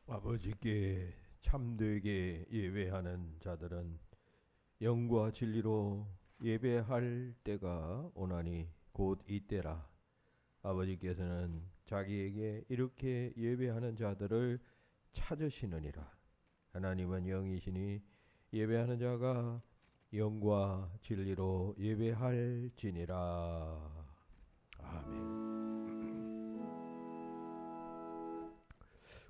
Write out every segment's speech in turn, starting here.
아버지께 참되게 예배하는 자들은 영과 진리로 예배할 때가 오나니 곧 이때라. 아버지께서는 자기에게 이렇게 예배하는 자들을 찾으시느니라. 하나님은 영이시니 예배하는 자가 영과 진리로 예배할지니라. 아멘.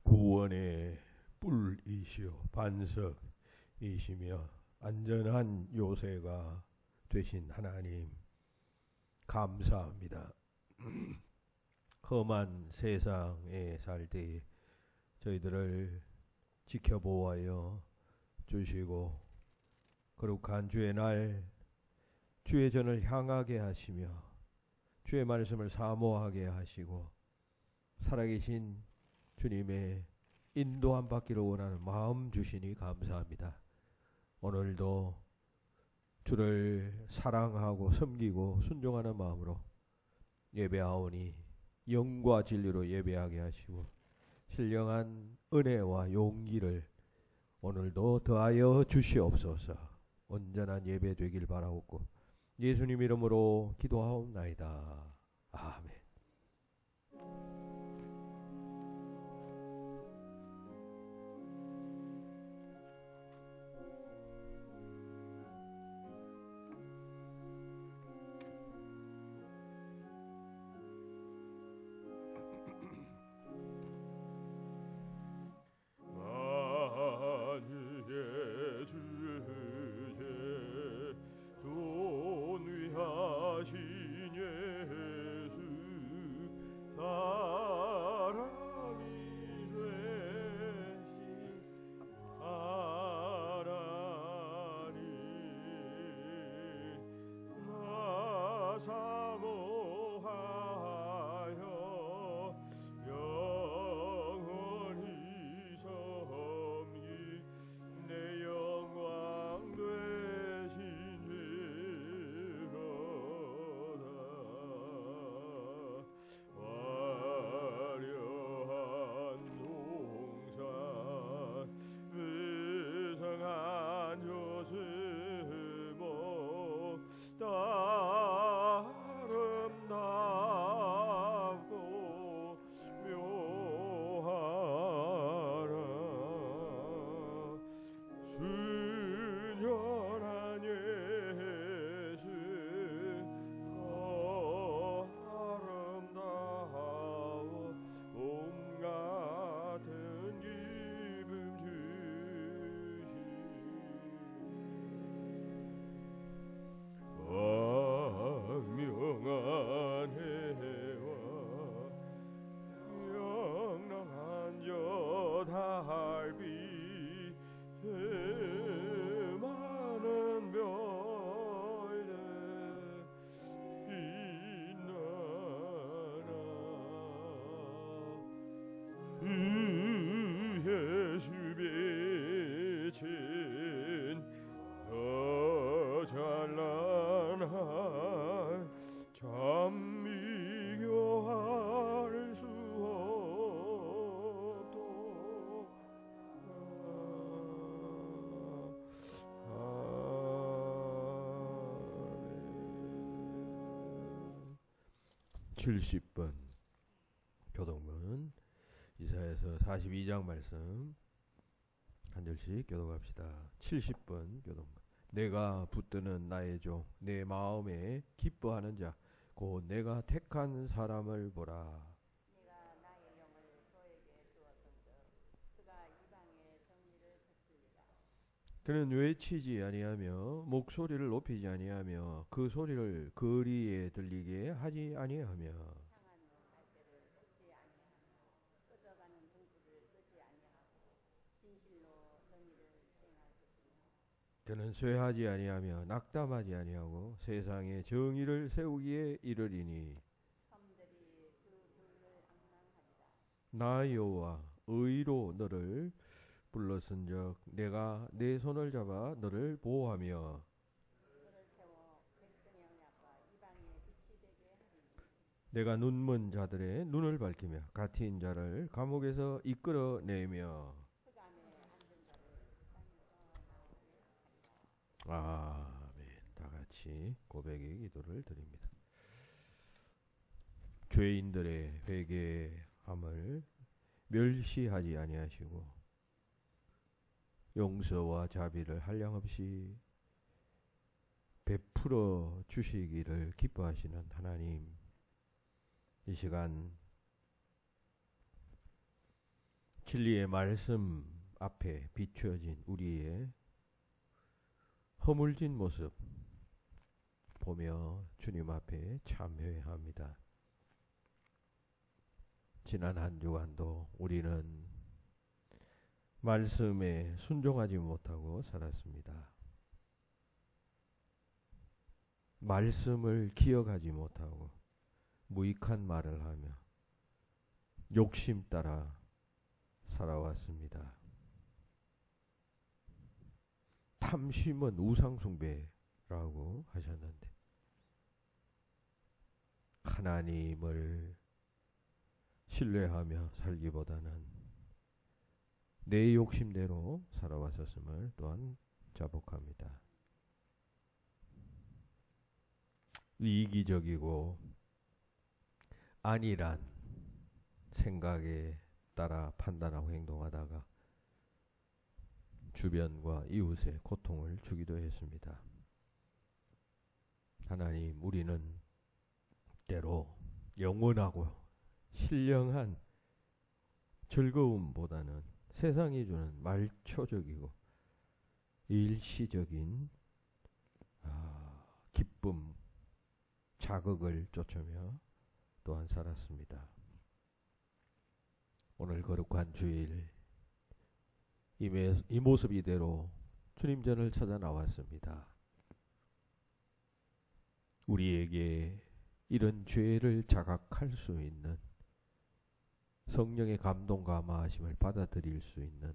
구원의 뿔이시오 반석이시며 안전한 요새가 되신 하나님 감사합니다. 험한 세상에 살 때에 저희들을 지켜보아여 주시고 거룩한 주의 날 주의 전을 향하게 하시며 주의 말씀을 사모하게 하시고 살아계신 주님의 인도함 받기를 원하는 마음 주시니 감사합니다. 오늘도 주를 사랑하고 섬기고 순종하는 마음으로 예배하오니 영과 진리로 예배하게 하시고 신령한 은혜와 용기를 오늘도 더하여 주시옵소서. 온전한 예배 되길 바라옵고 예수님 이름으로 기도하옵나이다. 아멘. 칠십 번 교독문 이사야서 42장 말씀 한 절씩 교독합시다. 70번 교독문. 내가 붙드는 나의 종 내 마음에 기뻐하는 자 곧 내가 택한 사람을 보라. 내가 나의 영을 그에게 주었은즉 그가 이방의 정의를 베풀리라. 그는 외치지 아니하며 목소리를 높이지 아니하며 그 소리를 거리에 들리게 하지 아니하며 향하는 날개를 끄지 아니하며 꺼져가는 등불을 끄지 아니하고 진실로 정의를 수행할 것이며 그는 쇠하지 아니하며 낙담하지 아니하고 세상에 정의를 세우기에 이르리니 섬들이 그 불을 앙랑하리라. 나 여호와 의로 너를 불렀은즉 내가 내 손을 잡아 너를 보호하며 그를 세워 백성의 언약과 이방의 빛이 되게 하리니 내가 눈먼 자들의 눈을 밝히며 가티인 자를 감옥에서 이끌어내며 흑암에 앉은 자를 땅에서 나오게 하리라. 아멘. 다 같이 고백의 기도를 드립니다. 죄인들의 회개함을 멸시하지 아니하시고 용서와 자비를 한량없이 베풀어 주시기를 기뻐하시는 하나님, 이 시간 진리의 말씀 앞에 비추어진 우리의 허물진 모습 보며 주님 앞에 참회합니다. 지난 한 주간도 우리는 말씀에 순종하지 못하고 살았습니다. 말씀을 기억하지 못하고 무익한 말을 하며 욕심 따라 살아왔습니다. 탐심은 우상숭배라고 하셨는데 하나님을 신뢰하며 살기보다는 내 욕심대로 살아왔었음을 또한 자복합니다. 이기적이고 안일한 생각에 따라 판단하고 행동하다가 주변과 이웃에 고통을 주기도 했습니다. 하나님, 우리는 때로 영원하고 신령한 즐거움보다는 세상이 주는 말초적이고 일시적인 기쁨, 자극을 쫓으며 또한 살았습니다. 오늘 거룩한 주일 이 모습 이대로 주님 전을 찾아 나왔습니다. 우리에게 이런 죄를 자각할 수 있는 성령의 감동 감화하심을 받아들일 수 있는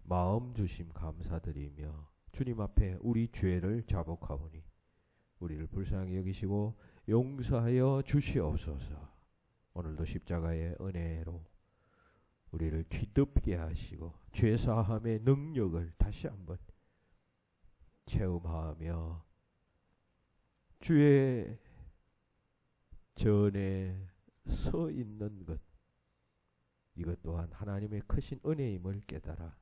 마음 주심 감사드리며 주님 앞에 우리 죄를 자복하오니 우리를 불쌍히 여기시고 용서하여 주시옵소서. 오늘도 십자가의 은혜로 우리를 뒤덮게 하시고 죄사함의 능력을 다시 한번 체험하며 주의 전에 서 있는 것, 이것 또한 하나님의 크신 은혜임을 깨달아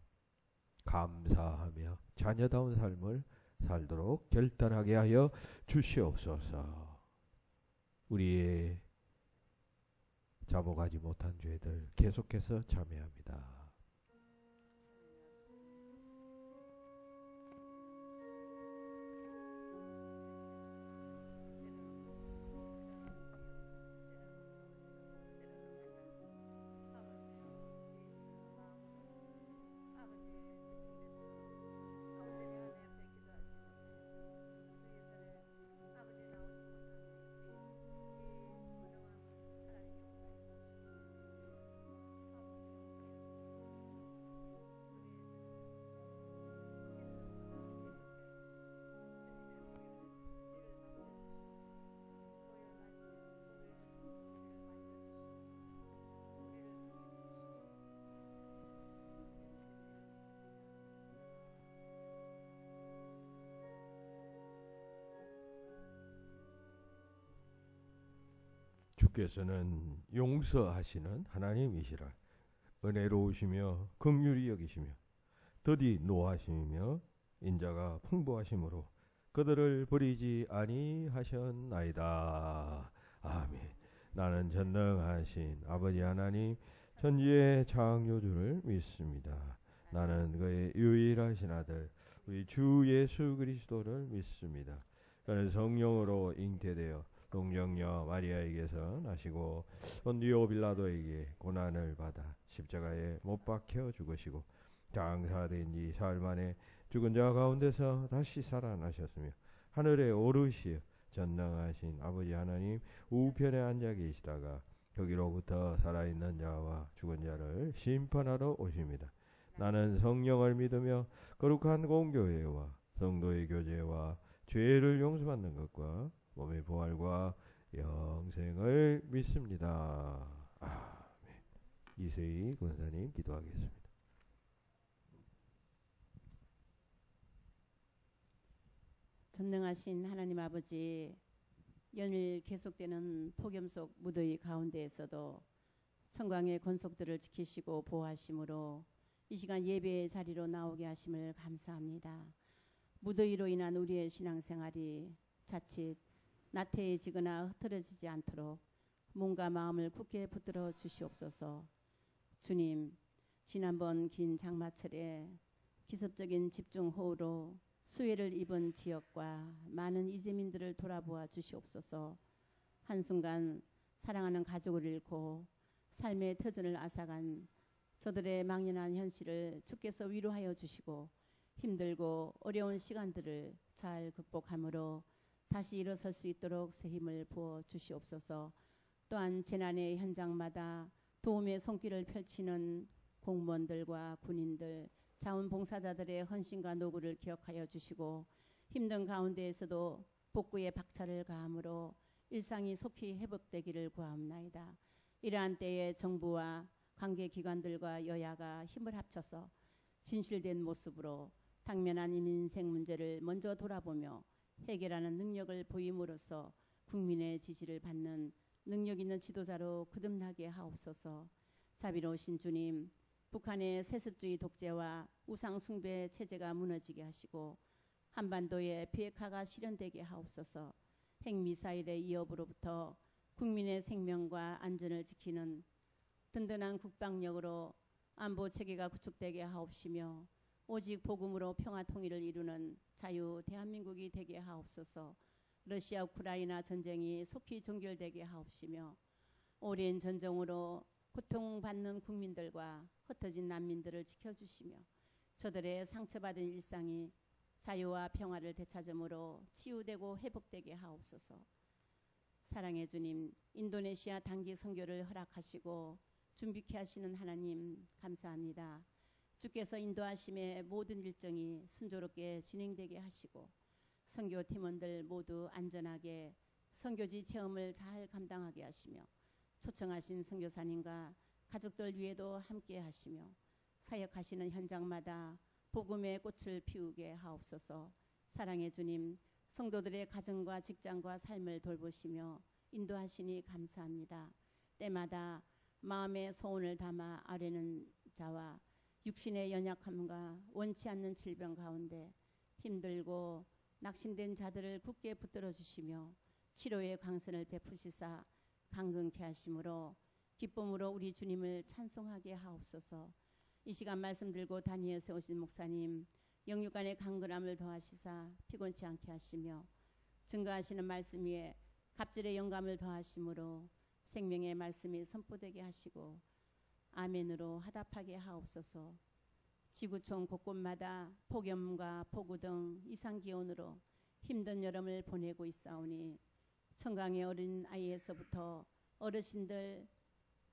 감사하며 자녀다운 삶을 살도록 결단하게 하여 주시옵소서. 우리의 자복하지 못한 죄들 계속해서 참회합니다. 주께서는 용서하시는 하나님이시라. 은혜로우시며 긍휼히 여기시며 더디 노하시며 인자가 풍부하심으로 그들을 버리지 아니하셨나이다. 아멘. 나는 전능하신 아버지 하나님 천지의 창조주를 믿습니다. 나는 그의 유일하신 아들 우리 주 예수 그리스도를 믿습니다. 그는 성령으로 잉태되어 동정녀 마리아에게서 나시고 본디오 빌라도에게 고난을 받아 십자가에 못 박혀 죽으시고 장사된 지 사흘 만에 죽은 자 가운데서 다시 살아나셨으며 하늘에 오르시어 전능하신 아버지 하나님 우편에 앉아 계시다가 거기로부터 살아있는 자와 죽은 자를 심판하러 오십니다. 나는 성령을 믿으며 거룩한 공교회와 성도의 교제와 죄를 용서받는 것과 몸의 부활과 영생을 믿습니다. 아멘. 이세희 권사님 기도하겠습니다. 전능하신 하나님 아버지, 연일 계속되는 폭염 속 무더위 가운데에서도 청광의 권속들을 지키시고 보호하심으로 이 시간 예배의 자리로 나오게 하심을 감사합니다. 무더위로 인한 우리의 신앙생활이 자칫 나태해지거나 흐트러지지 않도록 몸과 마음을 굳게 붙들어 주시옵소서. 주님, 지난번 긴 장마철에 기습적인 집중호우로 수해를 입은 지역과 많은 이재민들을 돌아보아 주시옵소서. 한순간 사랑하는 가족을 잃고 삶의 터전을 앗아간 저들의 막연한 현실을 주께서 위로하여 주시고 힘들고 어려운 시간들을 잘 극복함으로 다시 일어설 수 있도록 새 힘을 부어 주시옵소서. 또한 재난의 현장마다 도움의 손길을 펼치는 공무원들과 군인들, 자원봉사자들의 헌신과 노고를 기억하여 주시고 힘든 가운데에서도 복구의 박차를 가함으로 일상이 속히 회복되기를 구하옵나이다. 이러한 때에 정부와 관계기관들과 여야가 힘을 합쳐서 진실된 모습으로 당면한 인생 문제를 먼저 돌아보며 해결하는 능력을 보임으로써 국민의 지지를 받는 능력 있는 지도자로 거듭나게 하옵소서. 자비로우신 주님, 북한의 세습주의 독재와 우상숭배 체제가 무너지게 하시고 한반도의 비핵화가 실현되게 하옵소서. 핵미사일의 위협으로부터 국민의 생명과 안전을 지키는 든든한 국방력으로 안보 체계가 구축되게 하옵시며 오직 복음으로 평화 통일을 이루는 자유 대한민국이 되게 하옵소서. 러시아 우크라이나 전쟁이 속히 종결되게 하옵시며 오랜 전쟁으로 고통받는 국민들과 흩어진 난민들을 지켜주시며 저들의 상처받은 일상이 자유와 평화를 되찾음으로 치유되고 회복되게 하옵소서. 사랑의 주님, 인도네시아 단기 선교를 허락하시고 준비케 하시는 하나님 감사합니다. 주께서 인도하심의 모든 일정이 순조롭게 진행되게 하시고 선교 팀원들 모두 안전하게 선교지 체험을 잘 감당하게 하시며 초청하신 선교사님과 가족들 위에도 함께 하시며 사역하시는 현장마다 복음의 꽃을 피우게 하옵소서. 사랑의 주님, 성도들의 가정과 직장과 삶을 돌보시며 인도하시니 감사합니다. 때마다 마음의 소원을 담아 아뢰는 자와 육신의 연약함과 원치 않는 질병 가운데 힘들고 낙심된 자들을 굳게 붙들어 주시며 치료의 광선을 베푸시사 강건케 하심으로 기쁨으로 우리 주님을 찬송하게 하옵소서. 이 시간 말씀 들고 단위에 세우신 목사님, 영육간의 강건함을 더하시사 피곤치 않게 하시며 증거하시는 말씀 위에 갑절의 영감을 더하심으로 생명의 말씀이 선포되게 하시고 아멘으로 화답하게 하옵소서. 지구촌 곳곳마다 폭염과 폭우 등 이상기온으로 힘든 여름을 보내고 있사오니 청강의 어린 아이에서부터 어르신들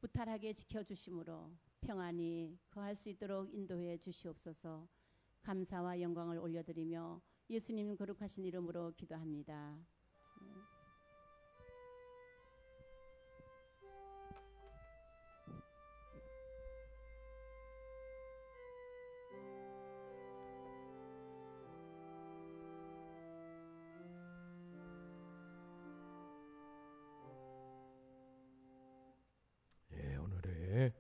무탈하게 지켜주심으로 평안히 거할 수 있도록 인도해 주시옵소서. 감사와 영광을 올려드리며 예수님 거룩하신 이름으로 기도합니다. 오늘의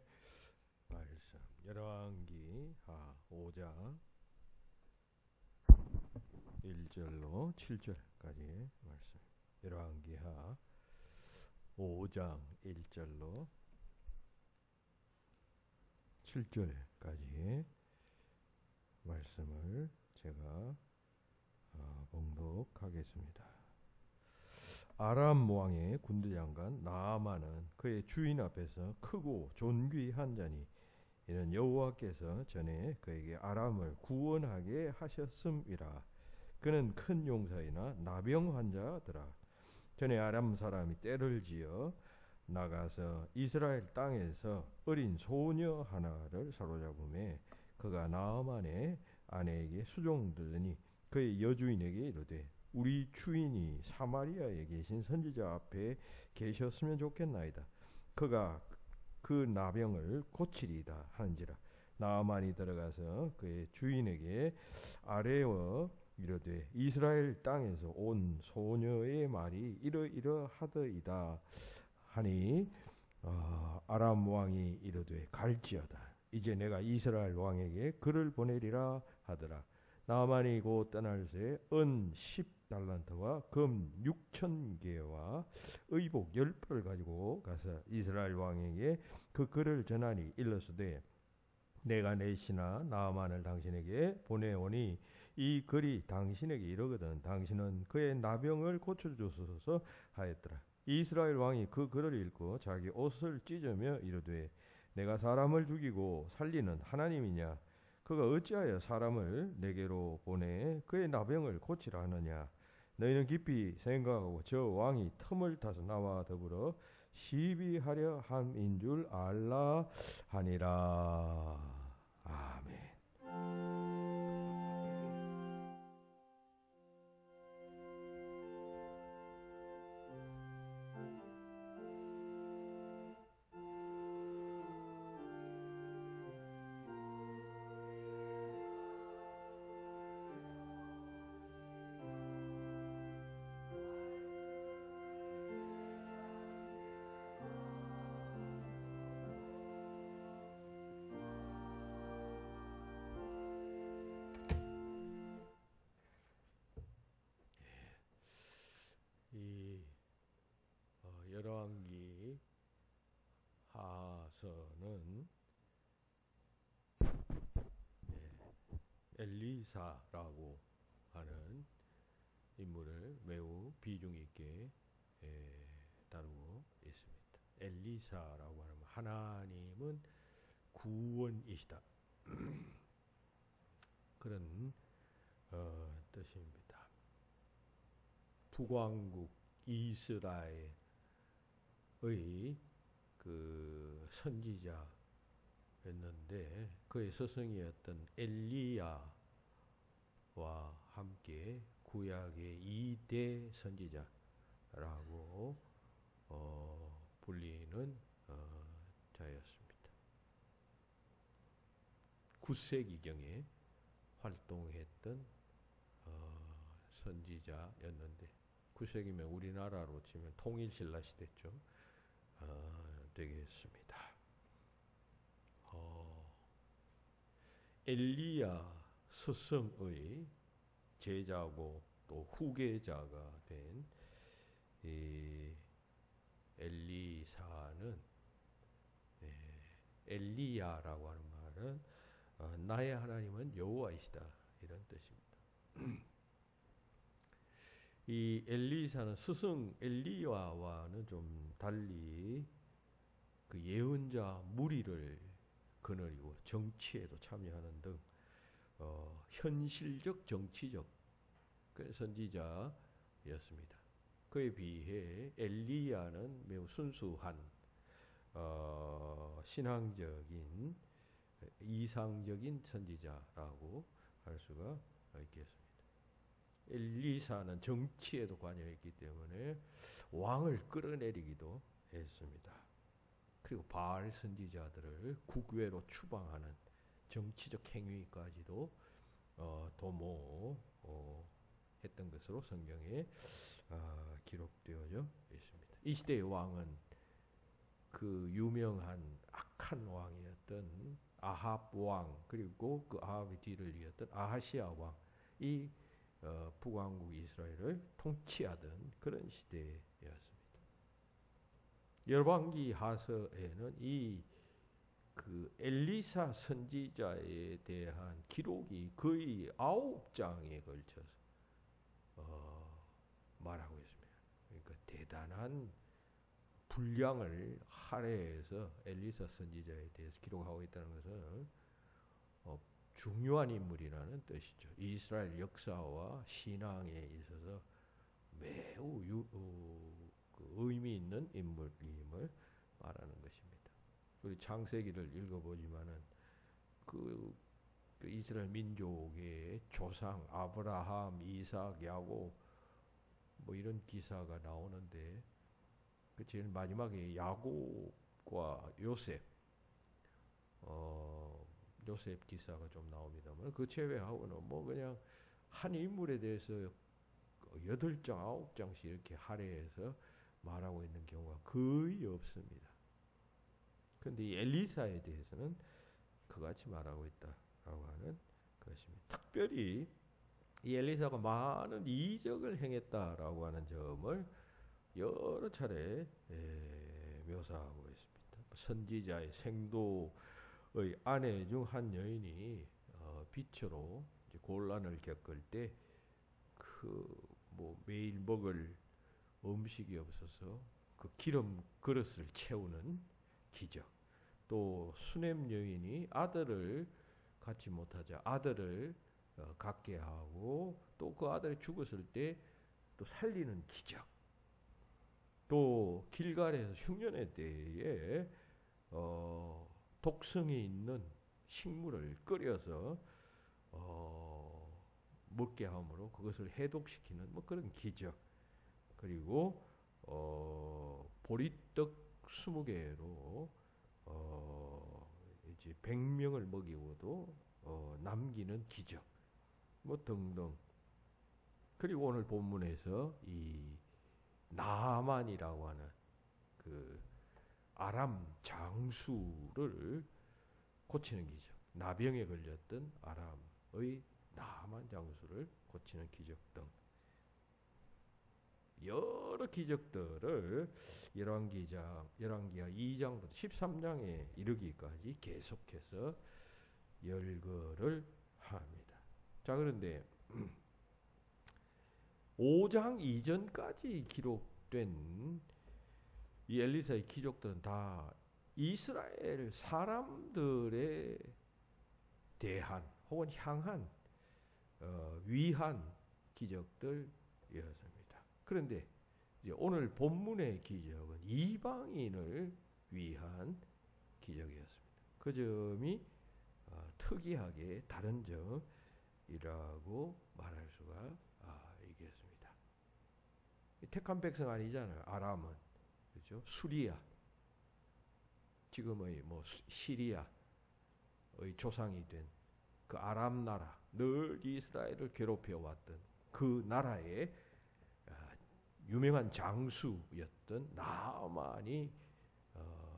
말씀 열왕기하 5장 1절로 7절까지 말씀. 열왕기하 5장 1절로 7절까지 말씀을 제가 봉독하겠습니다. 아람 왕의 군대장관 나아만은 그의 주인 앞에서 크고 존귀한 자니 이는 여호와께서 전에 그에게 아람을 구원하게 하셨음이라. 그는 큰 용사이나 나병 환자더라. 전에 아람 사람이 떼를 지어 나가서 이스라엘 땅에서 어린 소녀 하나를 사로잡음에 그가 나아만의 아내에게 수종들더니 그의 여주인에게 이르되 우리 주인이 사마리아에 계신 선지자 앞에 계셨으면 좋겠나이다. 그가 그 나병을 고치리이다 하는지라. 나아만이 들어가서 그의 주인에게 아뢰어 이르되 이스라엘 땅에서 온 소녀의 말이 이러이러하더이다 하니 아람 왕이 이르되 갈지어다. 이제 내가 이스라엘 왕에게 글을 보내리라 하더라. 나아만이 곧 떠날새 은 10달란트와 금 6,000개와 의복 10벌을 가지고 가서 이스라엘 왕에게 그 글을 전하니 일러스되 내가 내 신하 나아만을 당신에게 보내오니 이 글이 당신에게 이르거든 당신은 그의 나병을 고쳐주소서 하였더라. 이스라엘 왕이 그 글을 읽고 자기 옷을 찢으며 이르되 내가 사람을 죽이고 살리는 하나님이냐? 그가 어찌하여 사람을 내게로 보내 그의 나병을 고치라 하느냐? 너희는 깊이 생각하고 저 왕이 틈을 타서 나와 더불어 시비하려 함인 줄 알라 하니라. 아멘. 이 열왕기 하서는 엘리사라고 하는 인물을 매우 비중 있게 다루고 있습니다. 엘리사라고 하면 하나님은 구원이시다 그런 뜻입니다. 북왕국 이스라엘의 그 선지자였는데 그의 스승이었던 엘리야와 함께 구약의 2대 선지자라고 불리는 자였습니다. 9세기경에 활동했던 선지자였는데 9세기면 우리나라로 치면 통일신라 시대죠. 되겠습니다. 엘리야 스승의 제자고 또 후계자가 된 이 엘리사는 엘리야라고 하는 말은 나의 하나님은 여호와이시다 이런 뜻입니다. 이 엘리사는 스승 엘리야와는 좀 달리 그 예언자 무리를 거느리고 정치에도 참여하는 등 현실적 정치적 선지자였습니다. 그에 비해 엘리야는 매우 순수한 신앙적인 이상적인 선지자라고 할 수가 있겠습니다. 엘리사는 정치에도 관여했기 때문에 왕을 끌어내리기도 했습니다. 그리고 바알 선지자들을 국외로 추방하는 정치적 행위까지도 도모했던 것으로 성경에 기록되어져 있습니다. 이 시대의 왕은 그 유명한 악한 왕이었던 아합 왕 그리고 그 아합의 뒤를 이었던 아하시아 왕이 북왕국 이스라엘을 통치하던 그런 시대였습니다. 열왕기 하서에는 그 엘리사 선지자에 대한 기록이 거의 9장에 걸쳐서 말하고 있습니다. 그러니까 대단한 분량을 할애해서 엘리사 선지자에 대해서 기록하고 있다는 것은 중요한 인물이라는 뜻이죠. 이스라엘 역사와 신앙에 있어서 매우 그 의미 있는 인물임을 말하는 것입니다. 우리 창세기를 읽어보지만은 그 이스라엘 민족의 조상 아브라함, 이삭, 야곱 뭐 이런 기사가 나오는데 그 제일 마지막에 야곱과 요셉 요셉 기사가 좀 나옵니다만 그 제외하고는 뭐 그냥 한 인물에 대해서 8장, 9장씩 이렇게 할애해서 말하고 있는 경우가 거의 없습니다. 그런데 이 엘리사에 대해서는 그같이 말하고 있다라고 하는 것입니다. 특별히 이 엘리사가 많은 이적을 행했다라고 하는 점을 여러 차례 묘사하고 있습니다. 선지자의 생도의 아내 중 한 여인이 빛으로 이제 곤란을 겪을 때 그 뭐 매일 먹을 음식이 없어서 그 기름 그릇을 채우는 기적. 또 수넴 여인이 아들을 갖지 못하자 아들을 갖게 하고 또 그 아들이 죽었을 때 또 살리는 기적. 또 길갈에서 흉년의 때에 독성이 있는 식물을 끓여서 먹게 함으로 그것을 해독시키는 뭐 그런 기적. 그리고 보리떡 20개로 이제 100명을 먹이고도 남기는 기적. 뭐 등등. 그리고 오늘 본문에서 이 나아만이라고 하는 그 아람 장수를 고치는 기적. 나병에 걸렸던 아람의 나아만 장수를 고치는 기적 등 여러 기적들을 열왕기하 2장부터 13장에 이르기까지 계속해서 열거를 합니다. 자, 그런데 5장 이전까지 기록된 이 엘리사의 기적들은 다 이스라엘 사람들에 대한 혹은 향한 위한 기적들이었습니다. 그런데 이제 오늘 본문의 기적은 이방인을 위한 기적이었습니다. 그 점이 특이하게 다른 점이라고 말할 수가 있겠습니다. 택한 백성 아니잖아요. 아람은 그렇죠? 수리아 지금의 뭐 시리아의 조상이 된 그 아람 나라 늘 이스라엘을 괴롭혀 왔던 그 나라의 유명한 장수였던 나아만이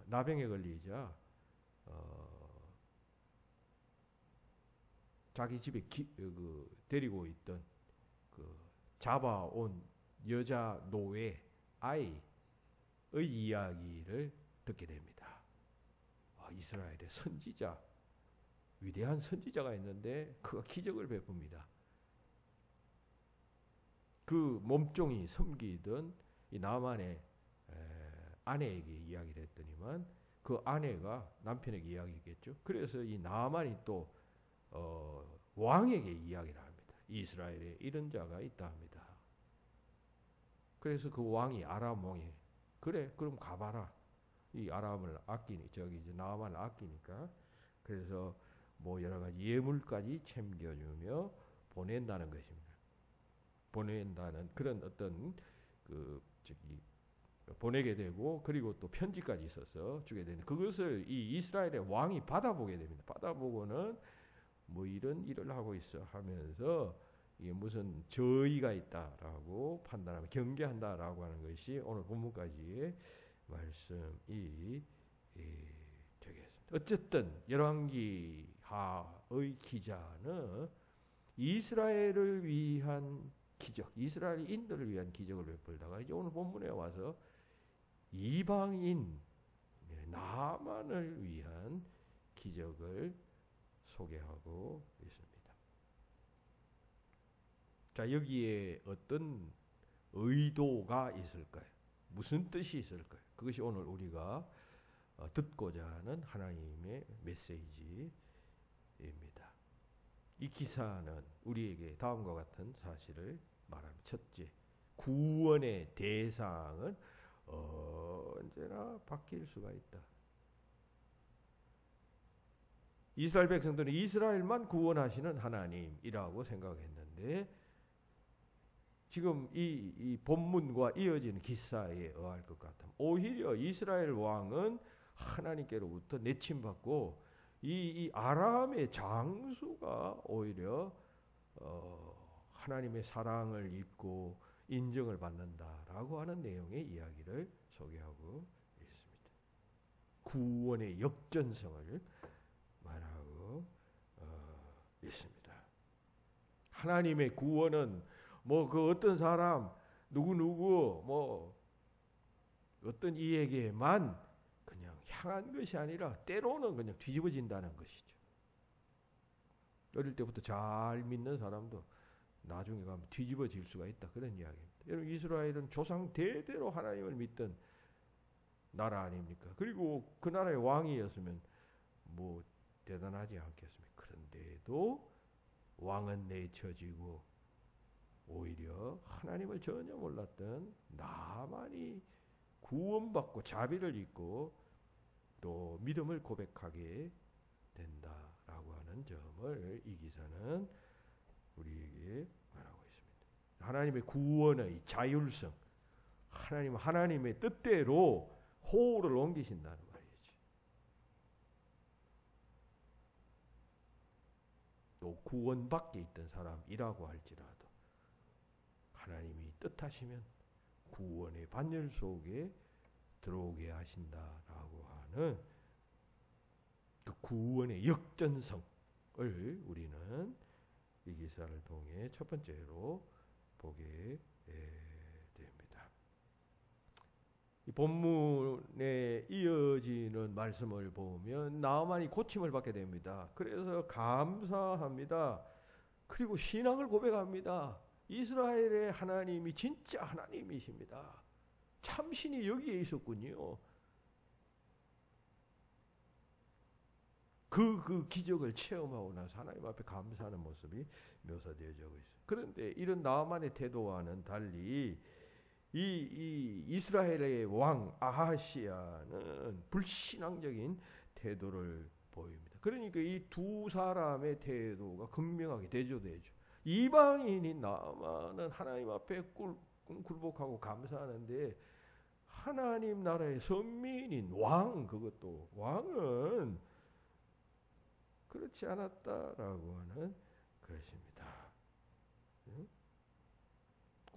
나병에 걸리자 자기 집에 데리고 있던 그 잡아온 여자 노예 아이의 이야기를 듣게 됩니다. 이스라엘의 선지자 위대한 선지자가 있는데 그가 기적을 베풉니다. 그 몸종이 섬기던 이 나만의 아내에게 이야기를 했더니만 그 아내가 남편에게 이야기했겠죠. 그래서 이 나만이 또 왕에게 이야기를 합니다. 이스라엘에 이런 자가 있다 합니다. 그래서 그 왕이 아람 왕이 그래 그럼 가봐라. 이 아람을 아끼니 이제 나만을 아끼니까 그래서 뭐 여러 가지 예물까지 챙겨주며 보낸다는 것입니다. 보낸다는 그런 어떤 보내게 되고 그리고 또 편지까지 있어서 주게 되는 그것을 이 이스라엘의 왕이 받아보게 됩니다. 받아보고는 뭐 이런 일을 하고 있어 하면서 이게 무슨 저의가 있다라고 판단하고 경계한다라고 하는 것이 오늘 본문까지의 말씀이 되겠습니다. 어쨌든 열왕기하의 기자는 이스라엘을 위한 기적, 이스라엘인들을 위한 기적을 베풀다가 이제 오늘 본문에 와서 이방인 나만을 위한 기적을 소개하고 있습니다. 자, 여기에 어떤 의도가 있을까요? 무슨 뜻이 있을까요? 그것이 오늘 우리가 듣고자 하는 하나님의 메시지입니다. 이 기사는 우리에게 다음과 같은 사실을 말합니다. 첫째, 구원의 대상은 언제나 바뀔 수가 있다. 이스라엘 백성들은 이스라엘만 구원하시는 하나님이라고 생각했는데 지금 이 본문과 이어지는 기사에 의할 것 같으면 오히려 이스라엘 왕은 하나님께로부터 내침받고 이 아람의 장수가 오히려 하나님의 사랑을 입고 인정을 받는다라고 하는 내용의 이야기를 소개하고 있습니다. 구원의 역전성을 말하고 있습니다. 하나님의 구원은 뭐 그 어떤 사람 누구 뭐 어떤 이에게만 그냥 향한 것이 아니라 때로는 그냥 뒤집어진다는 것이죠. 어릴 때부터 잘 믿는 사람도 나중에 가면 뒤집어질 수가 있다. 그런 이야기입니다. 여러분 이스라엘은 조상 대대로 하나님을 믿던 나라 아닙니까? 그리고 그 나라의 왕이었으면 뭐 대단하지 않겠습니까? 그런데도 왕은 내쳐지고 오히려 하나님을 전혀 몰랐던 나만이 구원받고 자비를 입고 또 믿음을 고백하게 된다라고 하는 점을 이 기사는 우리에게 말하고 있습니다. 하나님의 구원의 자율성, 하나님의 뜻대로 호를 옮기신다는 말이지. 또 구원밖에 있던 사람이라고 할지라도 하나님이 뜻하시면 구원의 반열 속에 들어오게 하신다라고 하는 그 구원의 역전성을 우리는 이 기사를 통해 첫 번째로 보게 됩니다. 이 본문에 이어지는 말씀을 보면 나아만이 고침을 받게 됩니다. 그래서 감사합니다. 그리고 신앙을 고백합니다. 이스라엘의 하나님이 진짜 하나님이십니다. 참신이 여기에 있었군요. 그 기적을 체험하고 나서 하나님 앞에 감사하는 모습이 묘사되어져 있어요. 그런데 이런 나아만의 태도와는 달리 이 이스라엘의 왕 아하시아는 불신앙적인 태도를 보입니다. 그러니까 이 두 사람의 태도가 극명하게 대조되죠. 이방인인 나아만은 하나님 앞에 굴복하고 감사하는데 하나님 나라의 선민인 그것도 왕은 그렇지 않았다라고 하는 것입니다.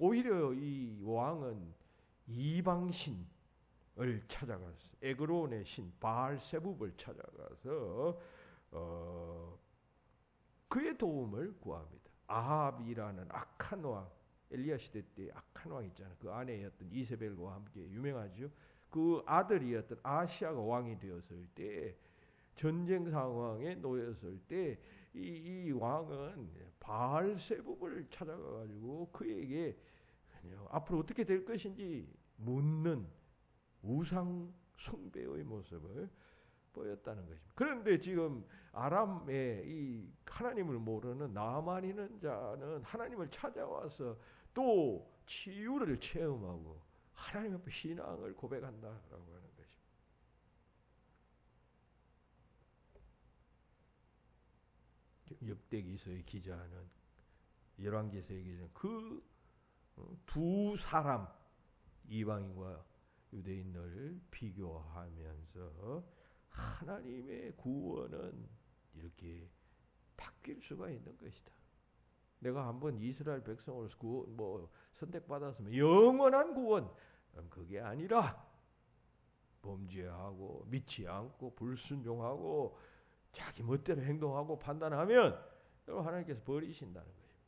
오히려 이 왕은 이방신을 찾아가서 에그론의 신 바알세붑을 찾아가서 그의 도움을 구합니다. 아합이라는 악한 왕, 엘리야 시대 때 악한 왕 있잖아요. 그 아내였던 이세벨과 함께 유명하죠. 그 아들이었던 아시아가 왕이 되었을 때 전쟁 상황에 놓였을 때 이 왕은 바알세붑을 찾아가가지고 그에게 앞으로 어떻게 될 것인지 묻는 우상 숭배의 모습을 보였다는 것입니다. 그런데 지금 아람의 이 하나님을 모르는 나아만이는 자는 하나님을 찾아와서 또 치유를 체험하고 하나님 앞에 신앙을 고백한다라고 하는 것입니다. 역대기서의 기자는 열왕기서의 기자는 그 두 사람 이방인과 유대인을 비교하면서 하나님의 구원은 이렇게 바뀔 수가 있는 것이다. 내가 한번 이스라엘 백성으로서 선택받았으면 영원한 구원, 그게 아니라 범죄하고 믿지 않고 불순종하고 자기 멋대로 행동하고 판단하면 하나님께서 버리신다는 것입니다.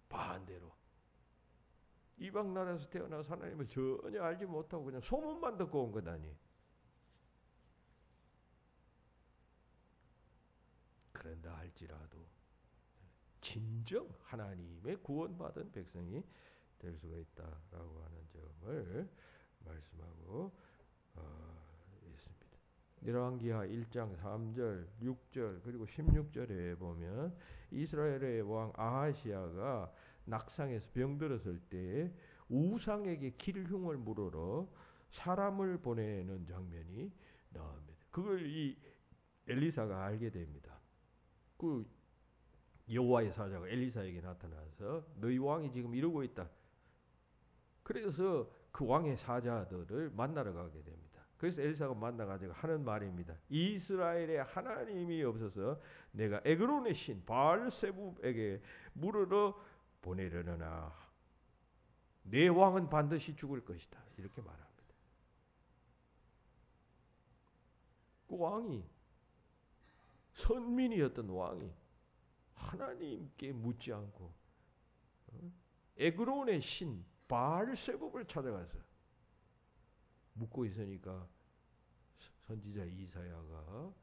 반대로 이방 나라에서 태어나서 하나님을 전혀 알지 못하고 그냥 소문만 듣고 온 것 아니에요. 그런다 할지라도 진정 하나님의 구원받은 백성이 될 수가 있다라고 하는 점을 말씀하고 있습니다. 열왕기하 1장 3절, 6절 그리고 16절에 보면 이스라엘의 왕 아하시아가 낙상해서 병들었을 때 우상에게 길흉을 물으러 사람을 보내는 장면이 나옵니다. 그걸 이 엘리사가 알게 됩니다. 그 여호와의 사자가 엘리사에게 나타나서 너희 왕이 지금 이러고 있다. 그래서 그 왕의 사자들을 만나러 가게 됩니다. 그래서 엘사가 만나가지고 하는 말입니다. 이스라엘에 하나님이 없어서 내가 에그론의 신 바알세붑에게 물으러 보내려느나 내 왕은 반드시 죽을 것이다. 이렇게 말합니다. 그 왕이 선민이었던 왕이 하나님께 묻지 않고 에그론의 신 바알세붑을 찾아가서 묻고 있으니까 선지자 이사야가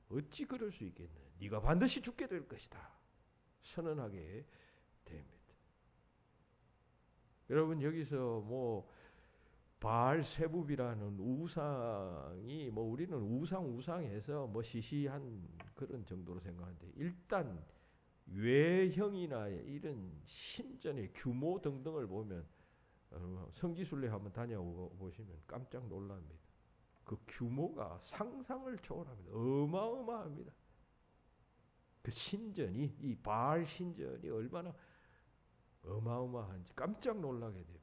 어찌 그럴 수 있겠느냐. 네가 반드시 죽게 될 것이다. 선언하게 됩니다. 여러분 여기서 뭐 바알세붑이라는 우상이 뭐 우리는 우상해서 뭐 시시한 그런 정도로 생각하는데 일단 외형이나 이런 신전의 규모 등등을 보면 성지순례 한번 다녀보시면 깜짝 놀랍니다. 그 규모가 상상을 초월합니다. 어마어마합니다. 그 신전이 이 바알 신전이 얼마나 어마어마한지 깜짝 놀라게 됩니다.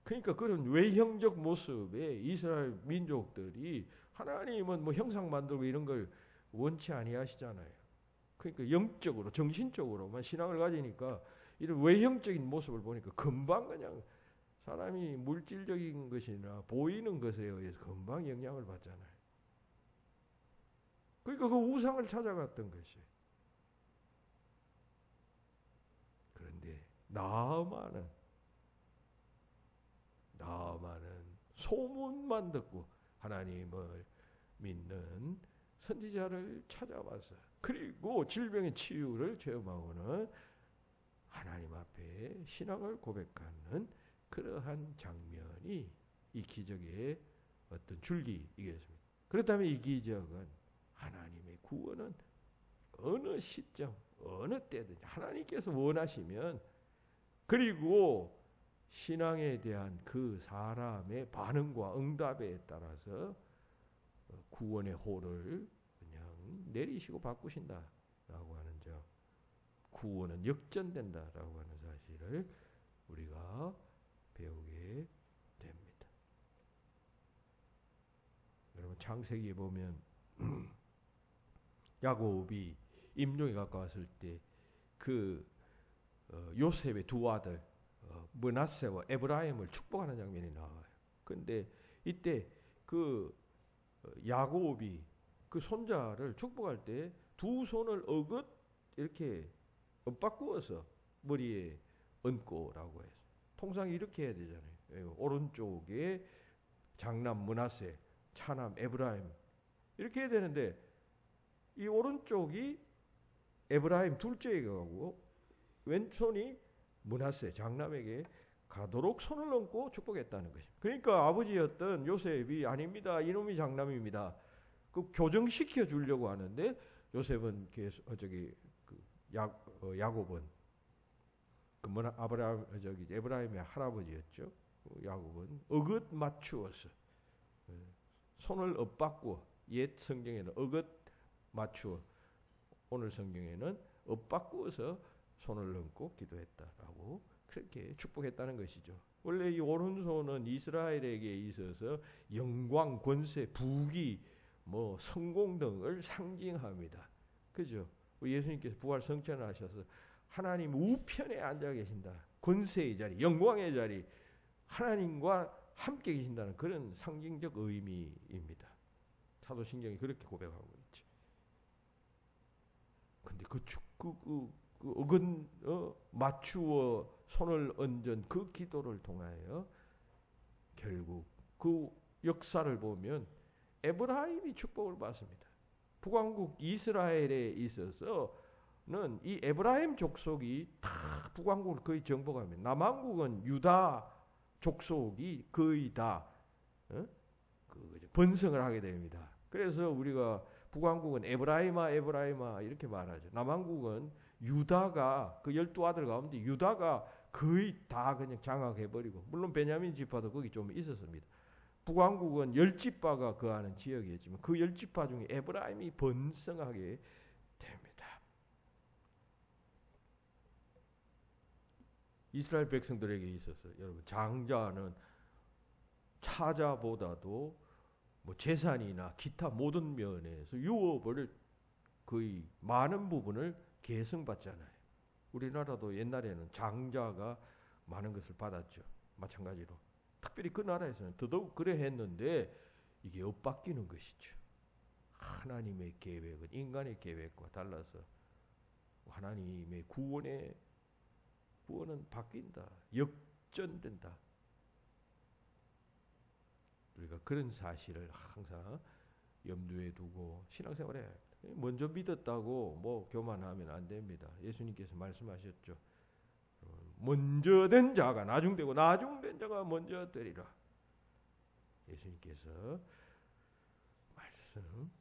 그러니까 그런 외형적 모습에 이스라엘 민족들이 하나님은 뭐 형상 만들고 이런 걸 원치 아니하시잖아요. 그러니까 영적으로 정신적으로만 신앙을 가지니까 이런 외형적인 모습을 보니까 금방 그냥 사람이 물질적인 것이나 보이는 것에 의해서 금방 영향을 받잖아요. 그러니까 그 우상을 찾아갔던 것이에요. 그런데 나아만은 소문만 듣고 하나님을 믿는 선지자를 찾아와서 그리고 질병의 치유를 체험하고는 하나님 앞에 신앙을 고백하는 그러한 장면이 이 기적의 어떤 줄기이겠습니다. 그렇다면 이 기적은 하나님의 구원은 어느 시점, 어느 때든지 하나님께서 원하시면 그리고 신앙에 대한 그 사람의 반응과 응답에 따라서 구원의 호를 그냥 내리시고 바꾸신다라고 하는 점, 구원은 역전된다라고 하는 사실을 우리가 배우게 됩니다. 여러분 창세기에 보면 야곱이 임종이 가까웠을 때 그 요셉의 두 아들 므낫세와 에브라임을 축복하는 장면이 나와요. 그런데 이때 그 야곱이 그 손자를 축복할 때 두 손을 어긋 이렇게 엇바꾸어서 머리에 얹고라고 해서 통상 이렇게 해야 되잖아요. 오른쪽에 장남 므낫세, 차남 에브라임 이렇게 해야 되는데 이 오른쪽이 에브라임 둘째에게 가고 왼손이 므낫세 장남에게 가도록 손을 얹고 축복했다는 것입니다. 그러니까 아버지였던 요셉이 아닙니다. 이놈이 장남입니다. 그 교정시켜 주려고 하는데 요셉은 야곱은 에브라임의 할아버지였죠. 야곱은 어긋 맞추어서 손을 엇바꾸어 옛 성경에는 어긋 맞추어 오늘 성경에는 엇바꾸어서 손을 얹고 기도했다라고 그렇게 축복했다는 것이죠. 원래 이 오른손은 이스라엘에게 있어서 영광, 권세, 부귀, 뭐 성공 등을 상징합니다. 그죠? 예수님께서 부활 성천하셔서 하나님 우편에 앉아 계신다. 권세의 자리, 영광의 자리, 하나님과 함께 계신다는 그런 상징적 의미입니다. 사도신경이 그렇게 고백하고 있죠. 근데 맞추어 손을 얹은 그 기도를 통하여 결국 그 역사를 보면 에브라임이 축복을 받습니다. 북왕국 이스라엘에 있어서는 이 에브라임 족속이 다 북왕국을 거의 정복합니다. 남왕국은 유다 족속이 거의 다 번성을 하게 됩니다. 그래서 우리가 북왕국은 에브라임아 이렇게 말하죠. 남왕국은 유다가 그 12아들 가운데 유다가 거의 다 그냥 장악해버리고 물론 베냐민 지파도 거기 좀 있었습니다. 북왕국은 10지파가 거하는 지역이었지만 그 10지파 중에 에브라임이 번성하게 됩니다. 이스라엘 백성들에게 있어서 여러분 장자는 차자보다도 뭐 재산이나 기타 모든 면에서 유업을 거의 많은 부분을 계승받잖아요. 우리나라도 옛날에는 장자가 많은 것을 받았죠. 마찬가지로 특별히 그 나라에서는 더더욱 그래 했는데 이게 엇바뀌는 것이죠. 하나님의 계획은 인간의 계획과 달라서 하나님의 구원은 바뀐다. 역전된다. 우리가 그런 사실을 항상 염두에 두고 신앙생활해야 합니다. 먼저 믿었다고 뭐 교만하면 안 됩니다. 예수님께서 말씀하셨죠. 먼저 된 자가 나중되고 나중된 자가 먼저 되리라. 예수님께서 말씀하셨습니다.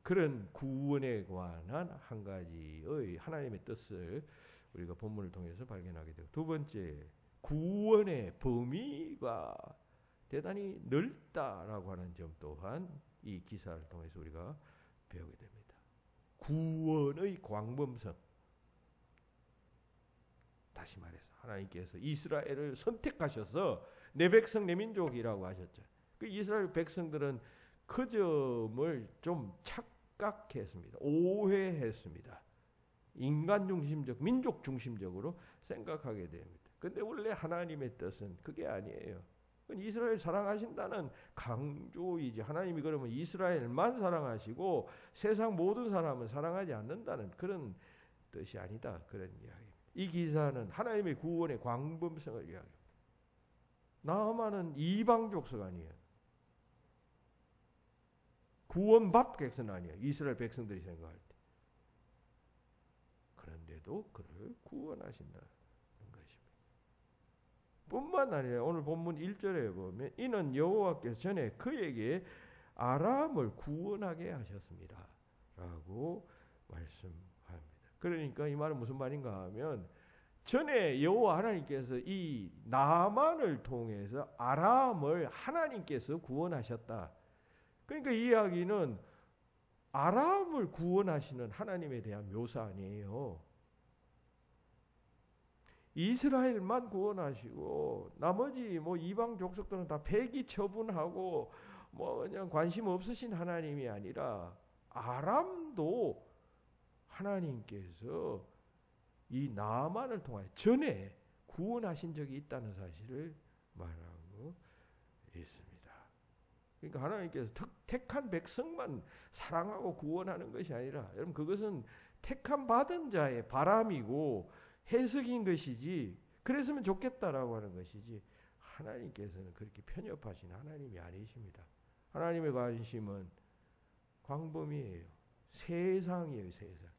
그런 구원에 관한 한 가지의 하나님의 뜻을 우리가 본문을 통해서 발견하게 되고, 두 번째, 구원의 범위가 대단히 넓다라고 하는 점 또한 이 기사를 통해서 우리가 배우게 됩니다. 구원의 광범성. 다시 말해서 하나님께서 이스라엘을 선택하셔서 내 백성 내 민족이라고 하셨죠. 그 이스라엘 백성들은 그 점을 좀 착각했습니다. 오해했습니다. 인간 중심적, 민족 중심적으로 생각하게 됩니다. 근데 원래 하나님의 뜻은 그게 아니에요. 이스라엘 사랑하신다는 강조이지, 하나님이 그러면 이스라엘만 사랑하시고 세상 모든 사람은 사랑하지 않는다는 그런 뜻이 아니다. 그런 이야기입니다. 이 기사는 하나님의 구원의 광범성을 이야기합니다. 나아만은 이방 족속 아니에요. 구원받 백성 아니에요. 이스라엘 백성들이 생각할 때. 그런데도 그를 구원하신다는 것입니다. 뿐만 아니라 오늘 본문 1절에 보면 이는 여호와께서 전에 그에게 아람을 구원하게 하셨습니다. 라고 말씀합니다. 그러니까 이 말은 무슨 말인가 하면 전에 여호와 하나님께서 이 나만을 통해서 아람을 하나님께서 구원하셨다. 그러니까 이 이야기는 아람을 구원하시는 하나님에 대한 묘사 아니에요. 이스라엘만 구원하시고 나머지 뭐 이방 족속들은 다 폐기 처분하고 뭐 그냥 관심 없으신 하나님이 아니라 아람도 하나님께서 이 나만을 통하여 전에 구원하신 적이 있다는 사실을 말하고 있습니다. 그러니까 하나님께서 택한 백성만 사랑하고 구원하는 것이 아니라, 여러분 그것은 택한 받은 자의 바람이고 해석인 것이지, 그랬으면 좋겠다라고 하는 것이지, 하나님께서는 그렇게 편협하신 하나님이 아니십니다. 하나님의 관심은 광범위해요. 세상이에요, 세상.